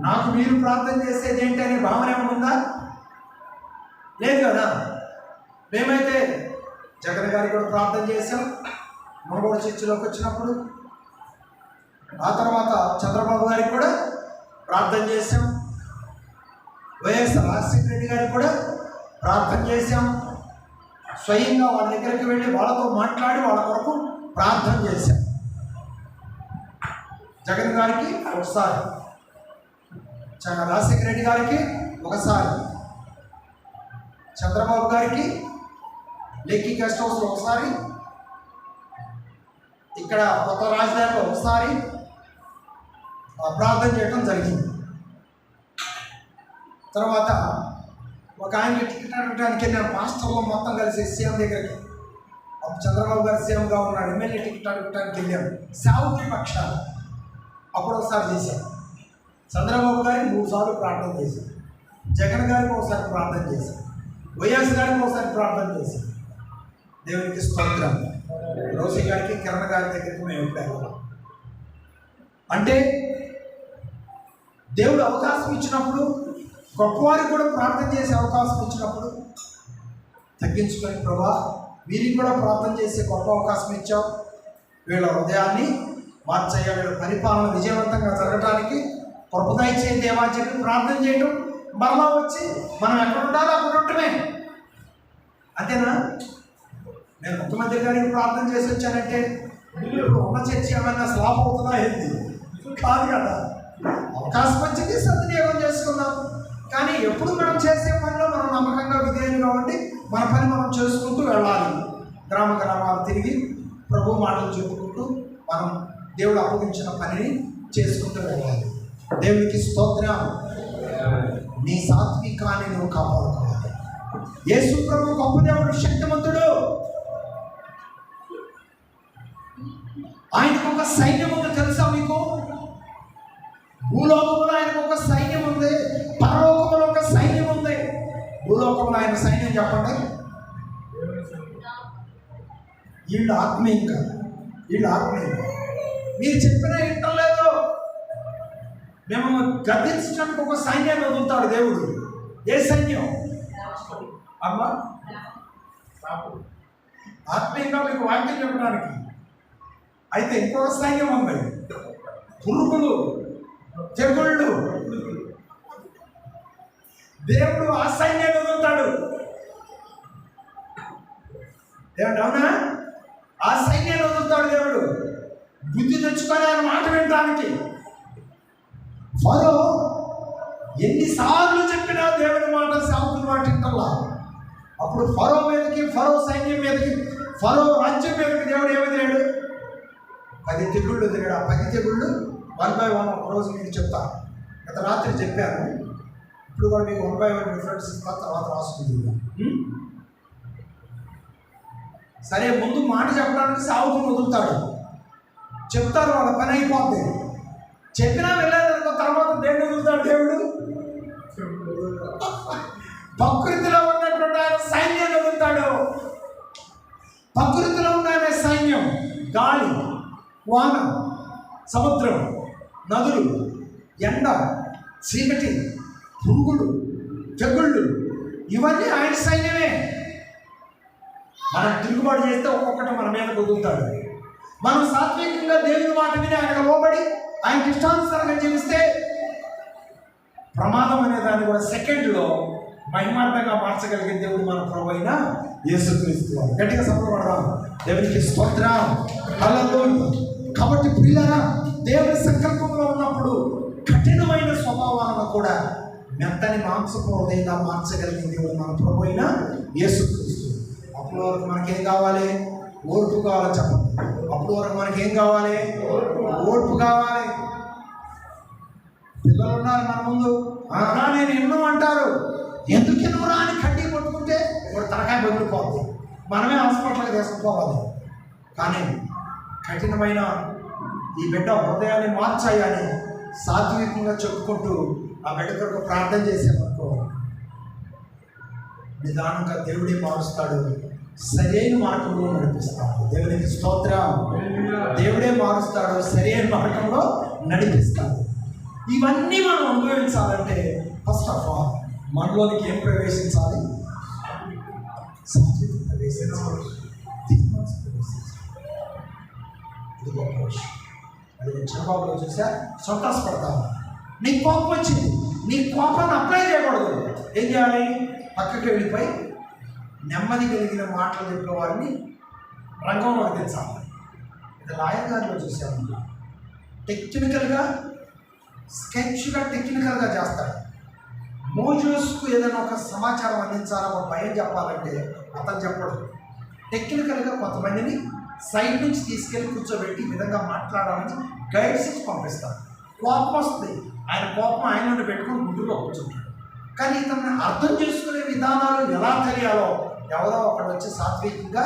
నాకు మీరు ప్రార్థన చేసేది ఏంటి అనే భావన ఏమైనా ఉందా? లేదు కదా. మేమైతే జగన్ గారికి కూడా ప్రార్థన చేశాం మనగోడు చర్చిలోకి వచ్చినప్పుడు. ఆ తర్వాత చంద్రబాబు గారికి కూడా ప్రార్థన చేశాం. వైఎస్ఆర్ రాజశేఖర రెడ్డి గారికి కూడా ప్రార్థన చేశాం. స్వయంగా వాళ్ళ దగ్గరికి వెళ్ళి వాళ్ళతో మాట్లాడి వాళ్ళ కొరకు ప్రార్థన చేశాం. జగన్ గారికి ఒకసారి, రాజశేఖర రెడ్డి గారికి ఒకసారి, చంద్రబాబు గారికి లెక్కీ గెస్ట్ హౌస్లో ఒకసారి, ఇక్కడ కొత్త రాజధానిలో ఒకసారి ప్రార్థన చేయడం జరిగింది. తర్వాత ఒక ఆయనకి టికెట్ అడగడానికి నేను మాస్టర్లో మొత్తం కలిసి సీఎం దగ్గరికి, అప్పుడు చంద్రబాబు గారు సీఎంగా ఉన్నాడు, ఎమ్మెల్యే టికెట్ అడగడానికి వెళ్ళాము సేవకుడి పక్షాలు. అప్పుడు ఒకసారి చేశాం. చంద్రబాబు గారికి 3 సార్లు ప్రార్థన చేశాం. జగన్ గారికి ఒకసారి ప్రార్థన చేశాం. వైఎస్ గారికి ఒకసారి ప్రార్థన చేశాం. దేవునికి స్తోత్రం. రోసి గారికి, కిరణ్ గారి దగ్గరికి మేము వెళ్ళాము. అంటే దేవుడు అవకాశం ఇచ్చినప్పుడు, గొప్పవారికి కూడా ప్రార్థన చేసే అవకాశం ఇచ్చినప్పుడు తగ్గించుకొని, ప్రభా వీరికి కూడా ప్రార్థన చేసే గొప్ప అవకాశం ఇచ్చావు, వీళ్ళ హృదయాన్ని మార్చయ్యా, వీళ్ళ పరిపాలన విజయవంతంగా జరగడానికి కృప దయచేయండి దేవా అని చెప్పి ప్రార్థన చేయడం, మరలా వచ్చి మనం ఎక్కడ ఉండాలో అక్కడ ఉండటమే. అంతేనా? నేను ముఖ్యమంత్రి గారికి ప్రార్థన చేసి వచ్చానంటే ఇప్పుడు ఉన్న చర్చ ఏమైనా స్లాప్ అవుతుందా ఏంటి? కాదు కదా. అవకాశం వచ్చింది, సద్వినియోగం చేసుకుందాం. కానీ ఎప్పుడు మనం చేసే పనిలో మనం నమ్మకంగా విధేయులుగా ఉండి మన పని మనం చేసుకుంటూ వెళ్ళాలి. గ్రామ గ్రామాలు తిరిగి ప్రభు మాటలు చెప్పుకుంటూ మనం దేవుడు అప్పగించిన పనిని చేసుకుంటూ వెళ్ళాలి. దేవునికి స్తోత్రం. నీ సాత్వికాన్ని నువ్వు కాపాడుకోవాలి. యేసు ప్రభు గొప్ప దేవుడు, శక్తిమంతుడు. ఆయనకు ఒక సైన్యం ఉంది తెలుసా మీకు? భూలోకంలో ఆయనకు ఒక సైన్యం ఉంది, పరలోకంలో ఒక సైన్యం ఉంది. భూలోకంలో ఆయన సైన్యం చెప్పండి. వీళ్ళు ఆత్మీయంగా, వీళ్ళు ఆత్మీయంగా. మీరు చెప్పిన ఇంటర్లేదు. మేము గద్దించడానికి ఒక సైన్యాన్ని వదులుతాడు దేవుడు. ఏ సైన్యం అమ్మా? ఆత్మీయంగా మీకు వాక్యం చెప్పడానికి. అయితే ఇంకొక సైన్యం ఉంది, పురుగులు, తెగుళ్ళు. దేవుడు ఆ సైన్యాన్ని వదులుతాడు. దేవుడు అవునా? ఆ సైన్యాన్ని వదులుతాడు దేవుడు, బుద్ధి తెచ్చుకొని ఆయన మాట వినడానికి. ఫరో ఎన్నిసార్లు చెప్పినా దేవుడి మాట, సేవకుని మాట వింటల్లా. అప్పుడు ఫరో మీదకి, ఫరో సైన్యం మీదకి, ఫరో రాజ్యం మీదకి దేవుడు ఏమదిరాడు? 10 తెగుళ్ళు వదిలాడు. ఆ 10 తెగుళ్ళు 1 by 1 ఒక రోజు మీకు చెప్తాను. గత రాత్రి చెప్పాను, ఇప్పుడు కూడా మీకు 1 by 1 రిఫరెన్స్ ఇస్తా, తర్వాత రాసుకుంది. సరే, ముందు మాట చెప్పడానికి సావుకుని వదులుతాడు, చెప్తారు, వాళ్ళ పని అయిపోద్ది. చెప్పినా వెళ్ళాదనుకో, తర్వాత దేన్ని వదులుతాడు దేవుడు? ప్రకృతిలో ఉన్నటువంటి ఆయన సైన్యాన్ని వదులుతాడు. ప్రకృతిలో ఉన్న ఆయన సైన్యం, గాలి, వాన, సముద్రం, నదులు, ఎండ, చీకటి, పురుగులు, తెగుళ్ళు, ఇవన్నీ ఆయన సైన్యమే. మనం తిరుగుబాటు చేస్తే ఒక్కొక్కటి మన మీద వదులుతాడు. మనం సాత్వికంగా దేవుని మాట విని ఆయనకు లోబడి ఆయనకి ఇష్టానుసారంగా జీవిస్తే ప్రమాదం అనే దాన్ని కూడా సెకండ్లో మహిమార్థంగా మార్చగలిగే దేవుడు మన ప్రభు అయిన యేసుక్రీస్తు. గట్టిగా సంబరపడదాం, దేవునికి స్తోత్రం, హల్లెలూయా. కాబట్టి ప్రియులారా, దేవుని సంకల్పంలో ఉన్నప్పుడు కఠినమైన స్వభావాలను కూడా మెత్తని మాంసపు హృదయంగా మార్చగలిగే దేవుడు మన ప్రభు అయిన యేసుక్రీస్తు. అప్పుడు వరకు మనకేం కావాలి? ఓర్పు కావాలి. చెప్పండి, అప్పుడు వరకు మనకేం కావాలి? ఓర్పు కావాలి. పిల్లలు ఉన్నారు మన ముందు, నేను ఎన్నో అంటారు, ఎందుకు ఎన్నోరా అని కడ్డీ పట్టుకుంటే ఇప్పుడు తలకాయ బదిలిపోతుంది, మనమే హాస్పిటల్కి తీసుకుపోవాలి. కానీ కఠినమైన ఈ బిడ్డ హృదయాన్ని మార్చాయని సాత్వికంగా చెప్పుకుంటూ ఆ బిడ్డ కొరకు ప్రార్థన చేసామనుకో, నిదానంగా దేవుడే మారుస్తాడు, సరైన మార్గంలో నడిపిస్తాడు. దేవునికి స్తోత్రం. దేవుడే మారుస్తాడు, సరైన మార్గంలో నడిపిస్తాడు. ఇవన్నీ మనం అనుభవించాలంటే ఫస్ట్ ఆఫ్ ఆల్ మనలోనికి ఏం ప్రవేశించాలి? సాత్వికం ప్రవేశించాలి. ఇది గొప్ప విషయం. అది నేను చంద్రబాబులో చూసా, సంతోషపడతాను. నీకు కోపం వచ్చింది, నీ కోపాన్ని అప్లై చేయకూడదు. ఏం చేయాలి? పక్కకి వెళ్ళిపోయి నెమ్మది కలిగిన మాటలు చెప్పే వారిని రంగంలో తెచ్చాలి. ఇది లాయర్ గారిలో చూసాము. టెక్నికల్గా, స్కెచ్గా, టెక్నికల్గా చేస్తాడు. మోజోస్కు ఏదైనా ఒక సమాచారం అందించాలని, ఒక భయం చెప్పాలంటే అతను చెప్పడు. టెక్నికల్గా కొంతమందిని సైడ్ నుంచి తీసుకెళ్ళి కూర్చోబెట్టి ఈ విధంగా మాట్లాడాలని గైడ్స్ ఇచ్చి పంపిస్తాడు. కోపం వస్తుంది, ఆయన కోపం ఆయన పెట్టుకుని గుడ్డులో కూర్చుంటాడు. కానీ ఇతన్ని అర్థం చేసుకునే విధానాలు ఎలా తెలియాలో ఎవరో ఒకడు వచ్చి సాత్వికంగా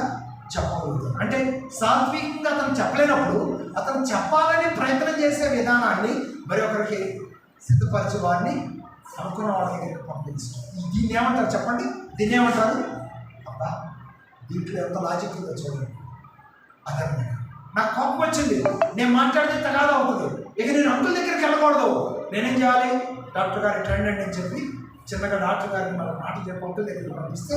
చెప్పగలుగుతారు. అంటే సాత్వికంగా అతను చెప్పలేనప్పుడు అతను చెప్పాలని ప్రయత్నం చేసే విధానాన్ని మరి ఒకరికి సిద్ధపరిచే వారిని అనుకున్న వాళ్ళ దగ్గరికి పంపించారు. దీన్ని ఏమంటారు చెప్పండి? దీన్ని ఏమంటారు? అబ్బా, దీంట్లో ఎంత లాజిక్ ఉందో చూడండి. అతను నాకు కోపం వచ్చింది, నేను మాట్లాడితే తగాదా అవుతుంది, ఇక నేను అంకుల్ దగ్గరికి వెళ్ళకూడదు, నేనేం చేయాలి? డాక్టర్ గారు ట్రెండ్ అండి అని చెప్పి చిన్నగా డాక్టర్ గారిని మన మాట చెప్పి అంకుల్ దగ్గరికి పంపిస్తే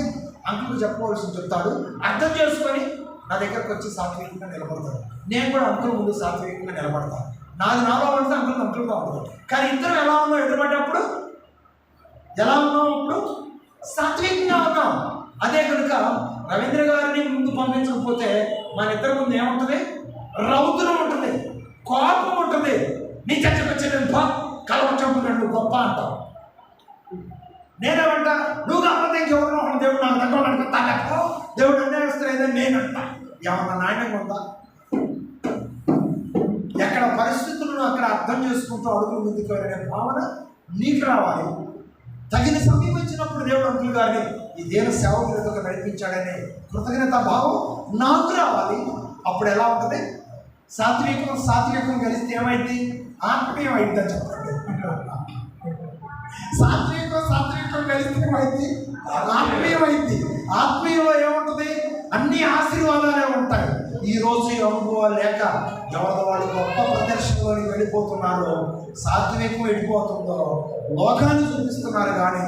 అంకుల్ చెప్పవలసి చెప్తాడు. అర్థం చేసుకొని నా దగ్గరకు వచ్చి సాత్వికంగా నిలబడతాడు. నేను కూడా అంకుల్ ముందు సాత్వికంగా నిలబడతాను. నాలో ఉంటే అంకుల్గా ఉంటుంది. కానీ ఇద్దరు ఎలా ఉన్నాం? ఎదురుపడ్డప్పుడు ఎలా ఉన్నాం? ఇప్పుడు సాత్వికంగా ఉన్నాం. అదే కనుక రవీంద్ర గారిని ముందు పంపించకపోతే మన ఇద్దరి ముందు ఏముంటుంది? రౌద్రం ఉంటుంది, కోపం ఉంటుంది. నీ చర్చకు వచ్చేది కలవ చంపుతాడు గొప్ప అంటావు. నేనేమంటా, నువ్వు కాకపోతే ఇంకెవరు దేవుడు నాకు దగ్గర నడుపుతా, దేవుడు అన్యాయస్తులేదని నేనంటా. ఏమన్నా నాణ్యంగా ఉందా? ఎక్కడ పరిస్థితులను అక్కడ అర్థం చేసుకుంటూ అడుగులు ముందుకు వెళ్ళే భావన నీకు రావాలి. తగిన సమయం వచ్చినప్పుడు దేవుడు అంకుల్ గారిని ఈ దేవ సేవకులతో నడిపించాడనే కృతజ్ఞత భావం నాకు రావాలి. అప్పుడు ఎలా ఉంటుంది? సాత్వికం కలిస్తే ఏమైంది? ఆత్మీయం అయిందని చెప్పండి. సాత్వికం కలిస్తే ఏమైంది? ఆత్మీయం అయింది. ఆత్మీయంలో ఏముంటుంది? అన్ని ఆశీర్వాదాలే ఉంటాయి. ఈరోజు ఈ అనుభవాలు లేక ఎవరి వాళ్ళు గొప్ప ప్రదర్శనలోకి వెళ్ళిపోతున్నారో, సాత్వికం వెళ్ళిపోతుందో లోకాన్ని చూపిస్తున్నారు, కానీ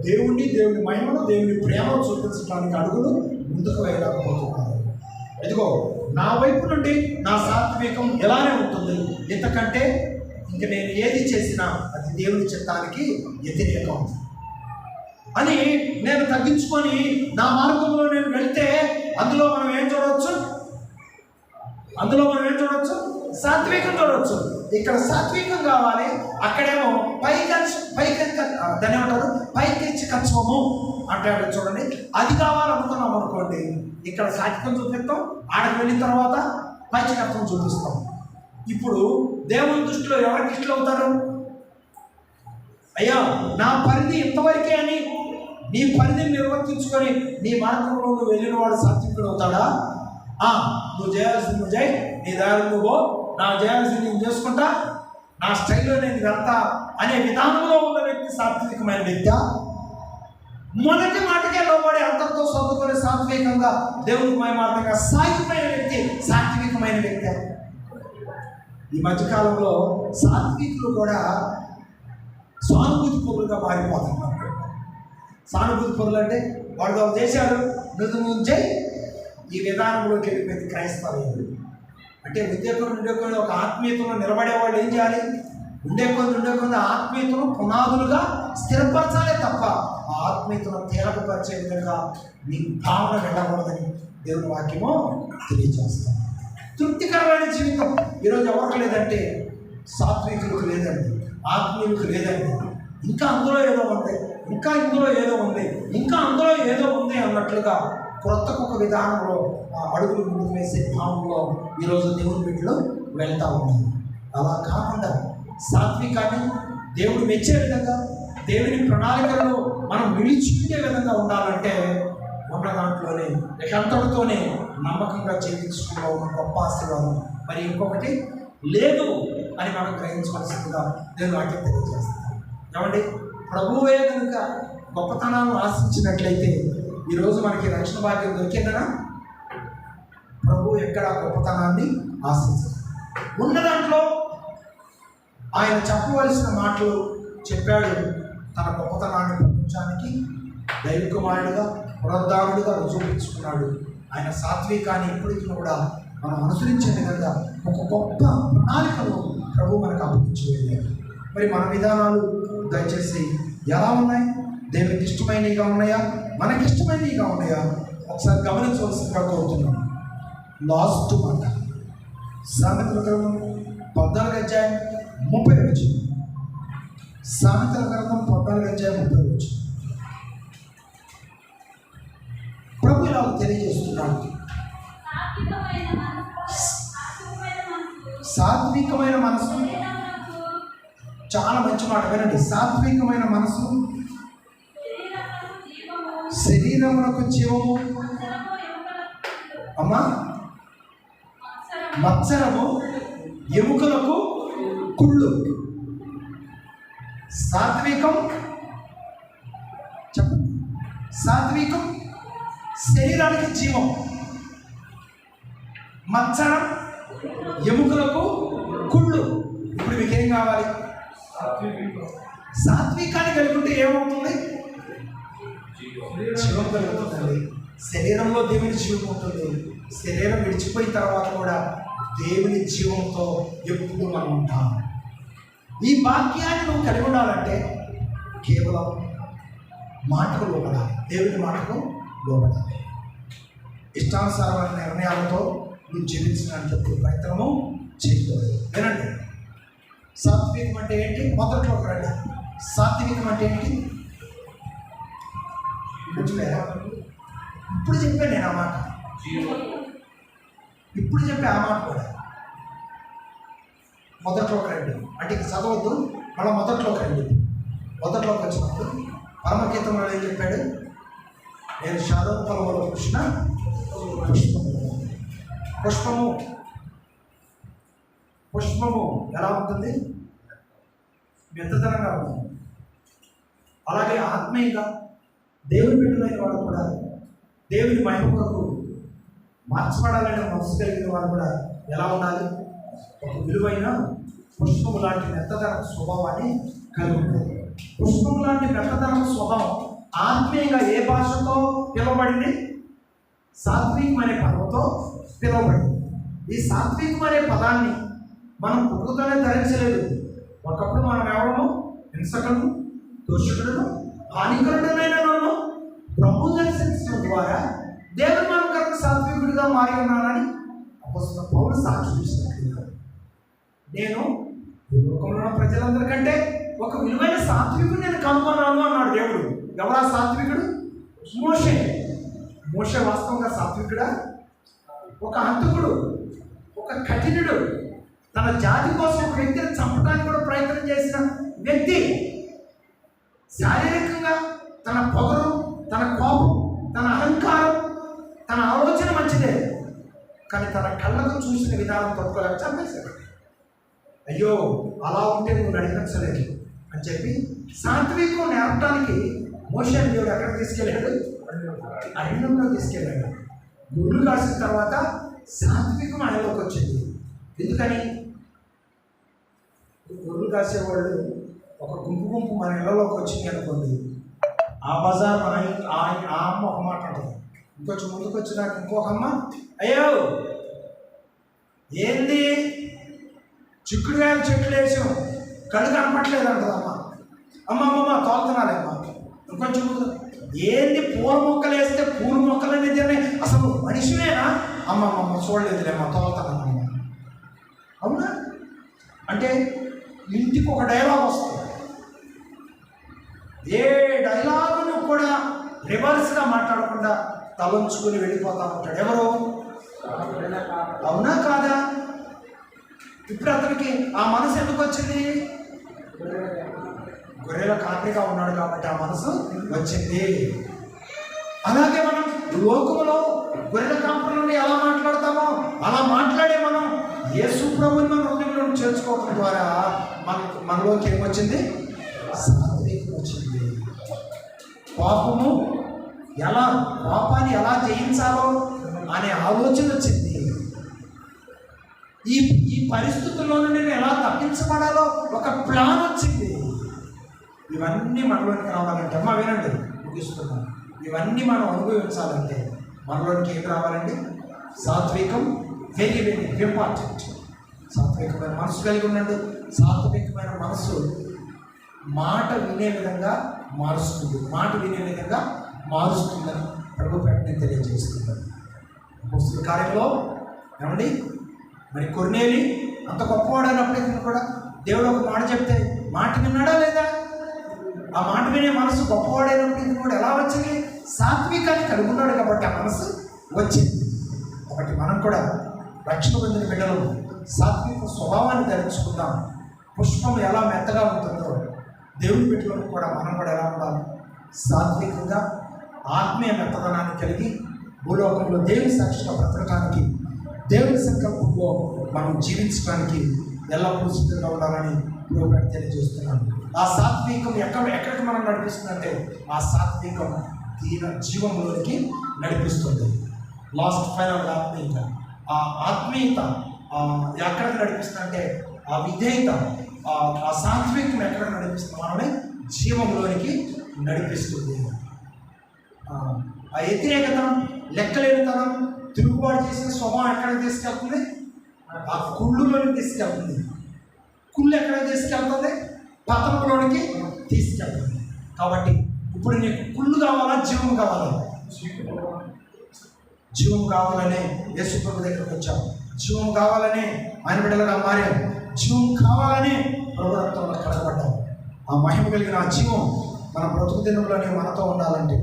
దేవుని మహిమను, దేవుని ప్రేమను చూపించడానికి అడుగులు ముందుకు వెళ్ళకపోతున్నారు. ఇదిగో నా వైపు నుండి నా సాత్వికం ఎలానే ఉంటుంది. ఇంతకంటే ఇంక నేను ఏది చేసినా అది దేవుని చిత్తానికి వ్యతిరేకం అని నేను తగ్గించుకొని నా మార్గంలో నేను వెళ్తే అందులో మనం ఏం చూడవచ్చు? సాత్వికం చూడవచ్చు. ఇక్కడ సాత్వికం కావాలి, అక్కడేమో దాన్ని ఏమంటారు? పైకెచ్చి కచ్చము అంటాడు చూడండి. అది కావాలనుకున్నాం అనుకోండి, ఇక్కడ సాత్వికం చూపిస్తాం, ఆడకు వెళ్ళిన తర్వాత పైచికత్వం చూపిస్తాం. ఇప్పుడు దేవుని దృష్టిలో ఎవరికి ఇష్టం అవుతారు? అయ్యా నా పరిధి ఇంతవరకే అని నీ పరిధిని నిర్వర్తించుకొని నీ మార్గంలో నువ్వు వెళ్ళిన వాడు సాత్వికుడు అవుతాడా? నువ్వు చేయాల్సింది నువ్వు చేయి, నీ దారి నువ్వు, నా చేయాల్సింది నేను చేసుకుంటా, నా స్టైల్లో నేను వెళ్తా అనే విధానంలో ఉన్న వ్యక్తి సాత్వికమైన వ్యక్తి. మొదటి మాటకే లోబడి అంతటితో సర్దుకొని సాత్వికంగా దేవునికి మహిమార్థంగా సాగిపోయిన వ్యక్తి సాత్వికమైన వ్యక్తి. ఈ మధ్యకాలంలో సాత్వికులు కూడా సానుభూతి పరులుగా మారిపోతున్నారు. సానుభూతి పరులు అంటే వాడు చేశాడు, నువ్వు చేయి, ఈ విధానంలోకి వెళ్ళిపోయింది క్రైస్తవ్యం. అంటే ఉండే ఒక ఆత్మీయతలో నిలబడే వాళ్ళు ఏం చేయాలి? ఉండే కొద్ది ఆత్మీయతను పునాదులుగా స్థిరపరచాలే తప్ప ఆ ఆత్మీయతను తేలికపరిచే విధంగా మీ భావన వెళ్ళకూడదని దేవుని వాక్యము తెలియజేస్తాం. తృప్తికరమైన జీవితం ఈరోజు ఎవరికి లేదంటే సాత్వికులకు లేదండి, ఆత్మీయులకు లేదండి. ఇంకా అందులో ఏదో ఉంది, ఇంకా ఇందులో ఏదో ఉంది, ఇంకా అందులో ఏదో ఉంది అన్నట్లుగా క్రొత్త విధానంలో అడుగులు ముందుకు వేసే భావంలో ఈరోజు దేవుని బిడ్డలు వెళ్తూ ఉన్నాయి. అలా కాకుండా సాత్వికాన్ని దేవుడు మెచ్చే విధంగా, దేవుని ప్రణాళికలను మనం విడిచిపెట్టే విధంగా ఉండాలంటే ఉన్న దాంట్లోనే అంతటితోనే నమ్మకంగా జీవించడంలో ఉన్న గొప్ప ఆశీర్వాదం మరి ఇంకొకటి లేదు అని మనం గ్రహించవలసిందిగా దేవుని వాక్యం తెలియజేస్తాం. ఏమండి, ప్రభువే కనుక గొప్పతనాలను ఆశించినట్లయితే ఈరోజు మనకి రక్షణ భాగ్యం దొరికిందనా? ప్రభు ఎక్కడ గొప్పతనాన్ని ఆశించారు. ఉన్న దాంట్లో ఆయన చెప్పవలసిన మాటలు చెప్పాడు. తన గొప్పతనాన్ని ప్రపంచానికి దైవ కుమారుడుగా, పునరుద్ధారుడుగా రుజువుపించుకున్నాడు. ఆయన సాత్వికాన్ని ఇప్పటికీ కూడా మనం అనుసరించే విధంగా ఒక గొప్ప ప్రణాళికను ప్రభు మనకు అప్పగించి వెళ్ళాడు. మరి మన విధానాలు దయచేసి ఎలా ఉన్నాయి? దేవునికి ఇష్టమైనవిగా ఉన్నాయా? మనకి ఇష్టమైనవిగా ఉన్నాయా? ఒకసారి గమనించవలసిందిగా కోరుతున్నాను. లాస్ట్ మాట సామెతల గ్రంథం 14:30. సామెతల గ్రంథం 14:30. ప్రభు ఇలా తెలియజేస్తున్నాడు. సాత్వికమైన మనసు, చాలా మంచి మాట వినండి. సాత్వికమైన మనసు శరీరమునకు జీవము, అమ్మా మత్సరము ఎముకలకు కుళ్ళు. సాత్వికం చెప్పండి. సాత్వికం శరీరానికి జీవం, మత్సరం ఎముకలకు కుళ్ళు. ఇప్పుడు మీకేం కావాలి? సాత్వికాన్ని కలుగుంటే ఏమవుతుంది? జీవం కలుగుతుందండి. శరీరంలో దేవుని జీవం ఉంటుంది. శరీరం విడిచిపోయిన తర్వాత కూడా దేవుని జీవంతో ఎప్పుడు మనం ఉంటాం. ఈ వాక్యాన్ని నువ్వు కలిగి ఉండాలంటే కేవలం మాటకు లోపడాలి, దేవుని మాటకు లోపడాలి. ఇష్టానుసారమైన నిర్ణయాలతో నువ్వు జీవించడానికి ప్రయత్నము చేయకూడదు. వినండి, సాత్వికం అంటే ఏంటి? మొదట్లో రండి. సాత్వికం అంటే ఏంటి? ఇప్పుడు చెప్పాను నేను ఆ మాట, ఇప్పుడు చెప్పే ఆ మాట కూడా. మొదట్లోకి రండి అంటే ఇక చదవద్దు, మళ్ళీ మొదట్లోకి రండి. మొదట్లోకి వచ్చినప్పుడు పరమగీతంలో ఏం చెప్పాడు? నేను శారదోత్పలములో కృష్ణ పుష్పము పుష్పము ఎలా ఉంటుంది? మెత్తదనంగా ఉంటుంది. అలాగే ఆత్మీయంగా దేవుని బిడ్డలైన వాడు కూడా దేవుని మహిమ కొరకు మార్చబడాలనే మనసు కలిగిన వారు కూడా ఎలా ఉండాలి? ఒక విలువైన పుష్పము లాంటి మెత్తదన స్వభావాన్ని కలిగి ఉంటుంది. పుష్పము లాంటి మెత్తదన స్వభావం ఆత్మీయంగా ఏ భాషతో పిలువబడింది? సాత్వికం అనే పదంతో పిలువబడింది. ఈ సాత్వికం అనే పదాన్ని మనం పుట్టుకతోనే ధరించలేదు. ఒకప్పుడు మనం ఎవరము? హింసకులను, దోషకులను, హానికరుడనైన నన్ను ప్రభు దర్శించడం ద్వారా దేవుడు మనం కనుక సాత్వికుడిగా మారి ఉన్నానని అపొస్తలుడైన పౌలు సాక్షి ఇచ్చినట్లుగా నేను ఈ లోకంలో ఉన్న ప్రజలందరికంటే ఒక విలువైన సాత్వికుడు నేను కనుగొన్నాను అన్నాడు దేవుడు. ఎవరా సాత్వికుడు? మోషే. మోషే వాస్తవంగా సాత్వికుడా? ఒక హంతకుడు, ఒక కఠినుడు, తన జాతి కోసం ఒక వ్యక్తిని చంపడానికి కూడా ప్రయత్నం చేసిన వ్యక్తి. శారీరకంగా తన పొగరు, తన కోపం, తన అహంకారం, తన ఆలోచన మంచిదే, కానీ తన కళ్ళకు చూసిన విధానం తట్టుకోలేక చంపేశాడు. అయ్యో అలా ఉంటే నువ్వు నడిపించలేదు అని చెప్పి సాత్వికం నేర్పడానికి మోషే దేవుడు ఎక్కడికి తీసుకెళ్ళాడు? అరణ్యంలో తీసుకెళ్ళాడు. గుళ్ళు కాసిన తర్వాత సాత్వికం ఆయనలోకి వచ్చింది. ఎందుకని? గొర్రెలు కాసేవాళ్ళు ఒక గుంపు మన ఇళ్లలోకి వచ్చింది అనుకోండి, ఆ బజార్ ఆ అమ్మ ఒక మాట అంటుంది, ఇంకొంచెం ముందుకు వచ్చినాక ఇంకొక అమ్మ, అయ్యో ఏంది చిక్కుడుకాయలు చెట్లు వేసాం కళ్ళు కనపట్లేదు అంటుంది అమ్మ. అమ్మమ్మ తోలుతున్నాలేమ్మ. ఇంకొంచెం ముందు, ఏంది పూల మొక్కలు వేస్తే పూల మొక్కలు అనేది అసలు మనిషివేనా? అమ్మమ్మ చూడలేదులేమ్మా తోలుతున్నాను. అవునా? అంటే ఇంటికి ఒక డైలాగ్ వస్తుంది. ఏ డైలాగును కూడా రివర్స్గా మాట్లాడకుండా తలంచుకుని వెళ్ళిపోతా ఉంటాడు. ఎవరు? అవునా కాదా? ఇప్పుడు అతనికి ఆ మనసు ఎందుకు వచ్చింది? గొర్రెల కాపరిగా ఉన్నాడు కాబట్టి ఆ మనసు వచ్చింది. అలాగే మనం లోకములో గొర్రెల కాపరులను ఎలా మాట్లాడతామో అలా మాట్లాడే మనం యేసు ప్రభువుని మన హృదయంలో చేర్చుకోవడం ద్వారా మనలోకి ఏమొచ్చింది? సాత్వికం వచ్చింది. పాపాన్ని ఎలా జయించాలో అనే ఆలోచన వచ్చింది. ఈ పరిస్థితుల్లో నుండి నేను ఎలా తప్పించబడాలో ఒక ప్లాన్ వచ్చింది. ఇవన్నీ మనలోనికి రావాలంటే అమ్మా వినండి, ముగిస్తున్నాను. ఇవన్నీ మనం అనుభవించాలంటే మనలోనికి ఏం రావాలండి? సాత్వికం. Very very important. సాత్వికమైన మనసు కలిగి ఉండండి. సాత్వికమైన మనసు మాట వినే విధంగా మారుస్తుంది. మాట వినే విధంగా మారుస్తుందని ప్రభు ప్రకటన తెలియజేస్తున్నాడు. అపొస్తలుల కార్యంలో ఏమండి, మరి కొర్నేలి అంత గొప్పవాడైనప్పటికీ కూడా దేవుడు ఒక మాట చెప్తే మాట విన్నాడా లేదా? ఆ మాట వినే మనసు గొప్పవాడైనప్పటికీ కూడా ఎలా వచ్చింది? సాత్వికాన్ని కలిగి ఉన్నాడు కాబట్టి ఆ మనసు వచ్చింది. కాబట్టి మనం కూడా రక్షణ పొందిన బిడ్డలు సాత్విక స్వభావాన్ని ధరించుకుందాం. పుష్పం ఎలా మెత్తగా ఉంటుందో దేవుని బిడ్డలకు కూడా మనం కూడా ఎలా ఉండాలి? సాత్వికంగా ఆత్మీయ మెత్తదనాన్ని కలిగి భూలోకంలో దేవుని సాక్షిగా బ్రతకడానికి, దేవుని సంకల్పంలో మనం జీవించడానికి ఎల్లప్పుడూ సిద్ధంగా ఉండాలని ప్రభువు తెలియజేస్తున్నాను. ఆ సాత్వికం ఎక్కడికి మనం నడిపిస్తుందంటే ఆ సాత్వికం జీవంలోనికి నడిపిస్తుంది. లాస్ట్ ఫైనల్ ఆత్మీయత. ఆ ఆత్మీయత ఎక్కడికి నడిపిస్తుందంటే ఆ విధేయత, ఆ సాత్వికం ఎక్కడికి నడిపిస్తుంది? మనమే జీవంలోనికి నడిపిస్తుంది. ఆ వ్యతిరేకతనం, లెక్కలేనితనం, తిరుగుబాటు చేసిన స్వభావం ఎక్కడికి తీసుకెళ్తుంది? ఆ కుళ్ళులోనికి తీసుకెళ్తుంది. కుళ్ళు ఎక్కడికి తీసుకెళ్తుంది? పతనంలోనికి తీసుకెళ్తుంది. కాబట్టి ఇప్పుడు నీకు కుళ్ళు కావాలా? జీవం కావాలా? జీవం కావాలనే యేసు ప్రభు దగ్గరకు వచ్చాం. జీవం కావాలని ఆయన బిడ్డలుగా మారాం. జీవం కావాలని ప్రభు రక్తంలో కడగబడ్డాం. ఆ మహిమ కలిగిన ఆ జీవం మన బ్రతుకు దినంలోనే మనతో ఉండాలంటే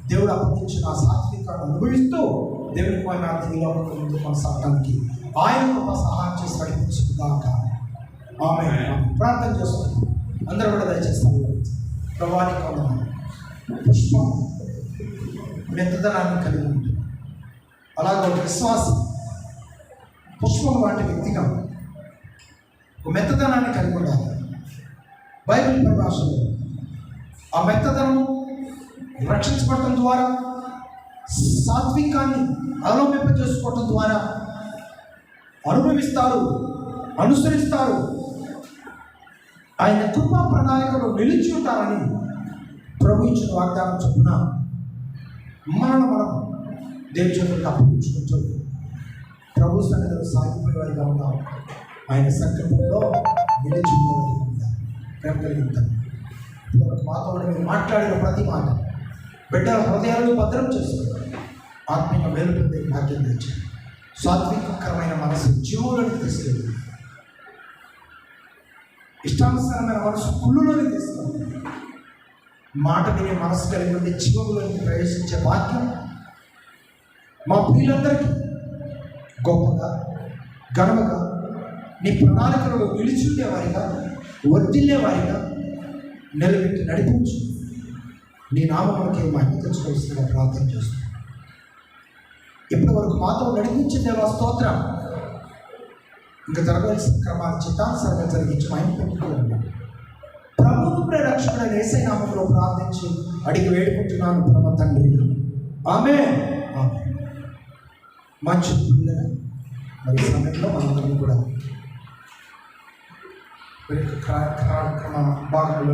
దేవుడు అప్పగించిన ఆ సాత్వికాన్ని అనుభవిస్తూ దేవుని మహిమార్థంలో ముందు కొనసాగడానికి ఆయన కృప సహాయం చేసి నడిపించుదాకా ఆమె ప్రార్థన చేస్తున్నాం. అందరూ కూడా దయచేస్తాము. ప్రభానికి పుష్పం మెత్తదనాన్ని కలిగి ఉంటుంది. అలాగే ఒక విశ్వాసం పుష్పం లాంటి వ్యక్తిగా ఒక మెత్తదనాన్ని కలిగి ఉండాలి. బైబిల్ పరిభాషలో ఆ మెత్తదనం రక్షించబడటం ద్వారా, సాత్వికాన్ని అవలంబింపజేసుకోవటం ద్వారా అనుభవిస్తారు, అనుసరిస్తారు, ఆయన కృపా ప్రణాళికలో నిలిచి ఉంటారని ప్రభు ఇచ్చిన వాగ్దానం చొప్పున మనం దేవుని చేతులకు అప్పగించుకుంటూ ప్రభు సన్నిధిలో సాగిపోయేవారిగా ఉన్నాం. ఆయన సంకల్పంలో నిలిచి ఉండేవారిగా ఉంటాం. ప్రేమ కలిగిస్తాం. మాతో మీరు మాట్లాడిన ప్రతి మాట బిడ్డల హృదయాలను భద్రం చేసుకుని ఆత్మీయ మేలు పొందే భాగ్యం తెచ్చారు. సాత్వికకరమైన మనసు జీవులను తీసుకెళ్ళి, ఇష్టానుసారమైన మనసు కుళ్ళులోని తీసుకెళ్ళి, మాట వినే మనసు కలిగి ఉండే జీవులోకి ప్రవేశించే భాగ్యం మా ప్రియులందరికీ గొప్పగా ఘనముగా నీ ప్రణాళికలలో నిలిచి ఉండేవారిగా, వర్ధిల్లేవారిగా నిలబెట్టి నడిపించు. నీ నామములకి మహిమ తెచ్చుకోవాల్సిందిగా ప్రార్థన చేస్తున్నాను. ఇప్పటి వరకు మాతో నడిపించిన దేవా స్తోత్రం. ఇంకా జరగవలసిన క్రమాన్ని చిత్తానుసారంగా జరిగించి మహిమ పెట్టుకోండి. ప్రభువును ప్రేరక్షకుడైన యేసయ్య నామములో ప్రార్థించి అడిగి వేడుకుంటున్నాను పరమ తండ్రి. ఆమేన్. మంచి పిల్లలు మరి సమయంలో మనందరం కూడా కార్యక్రమ భాగంలో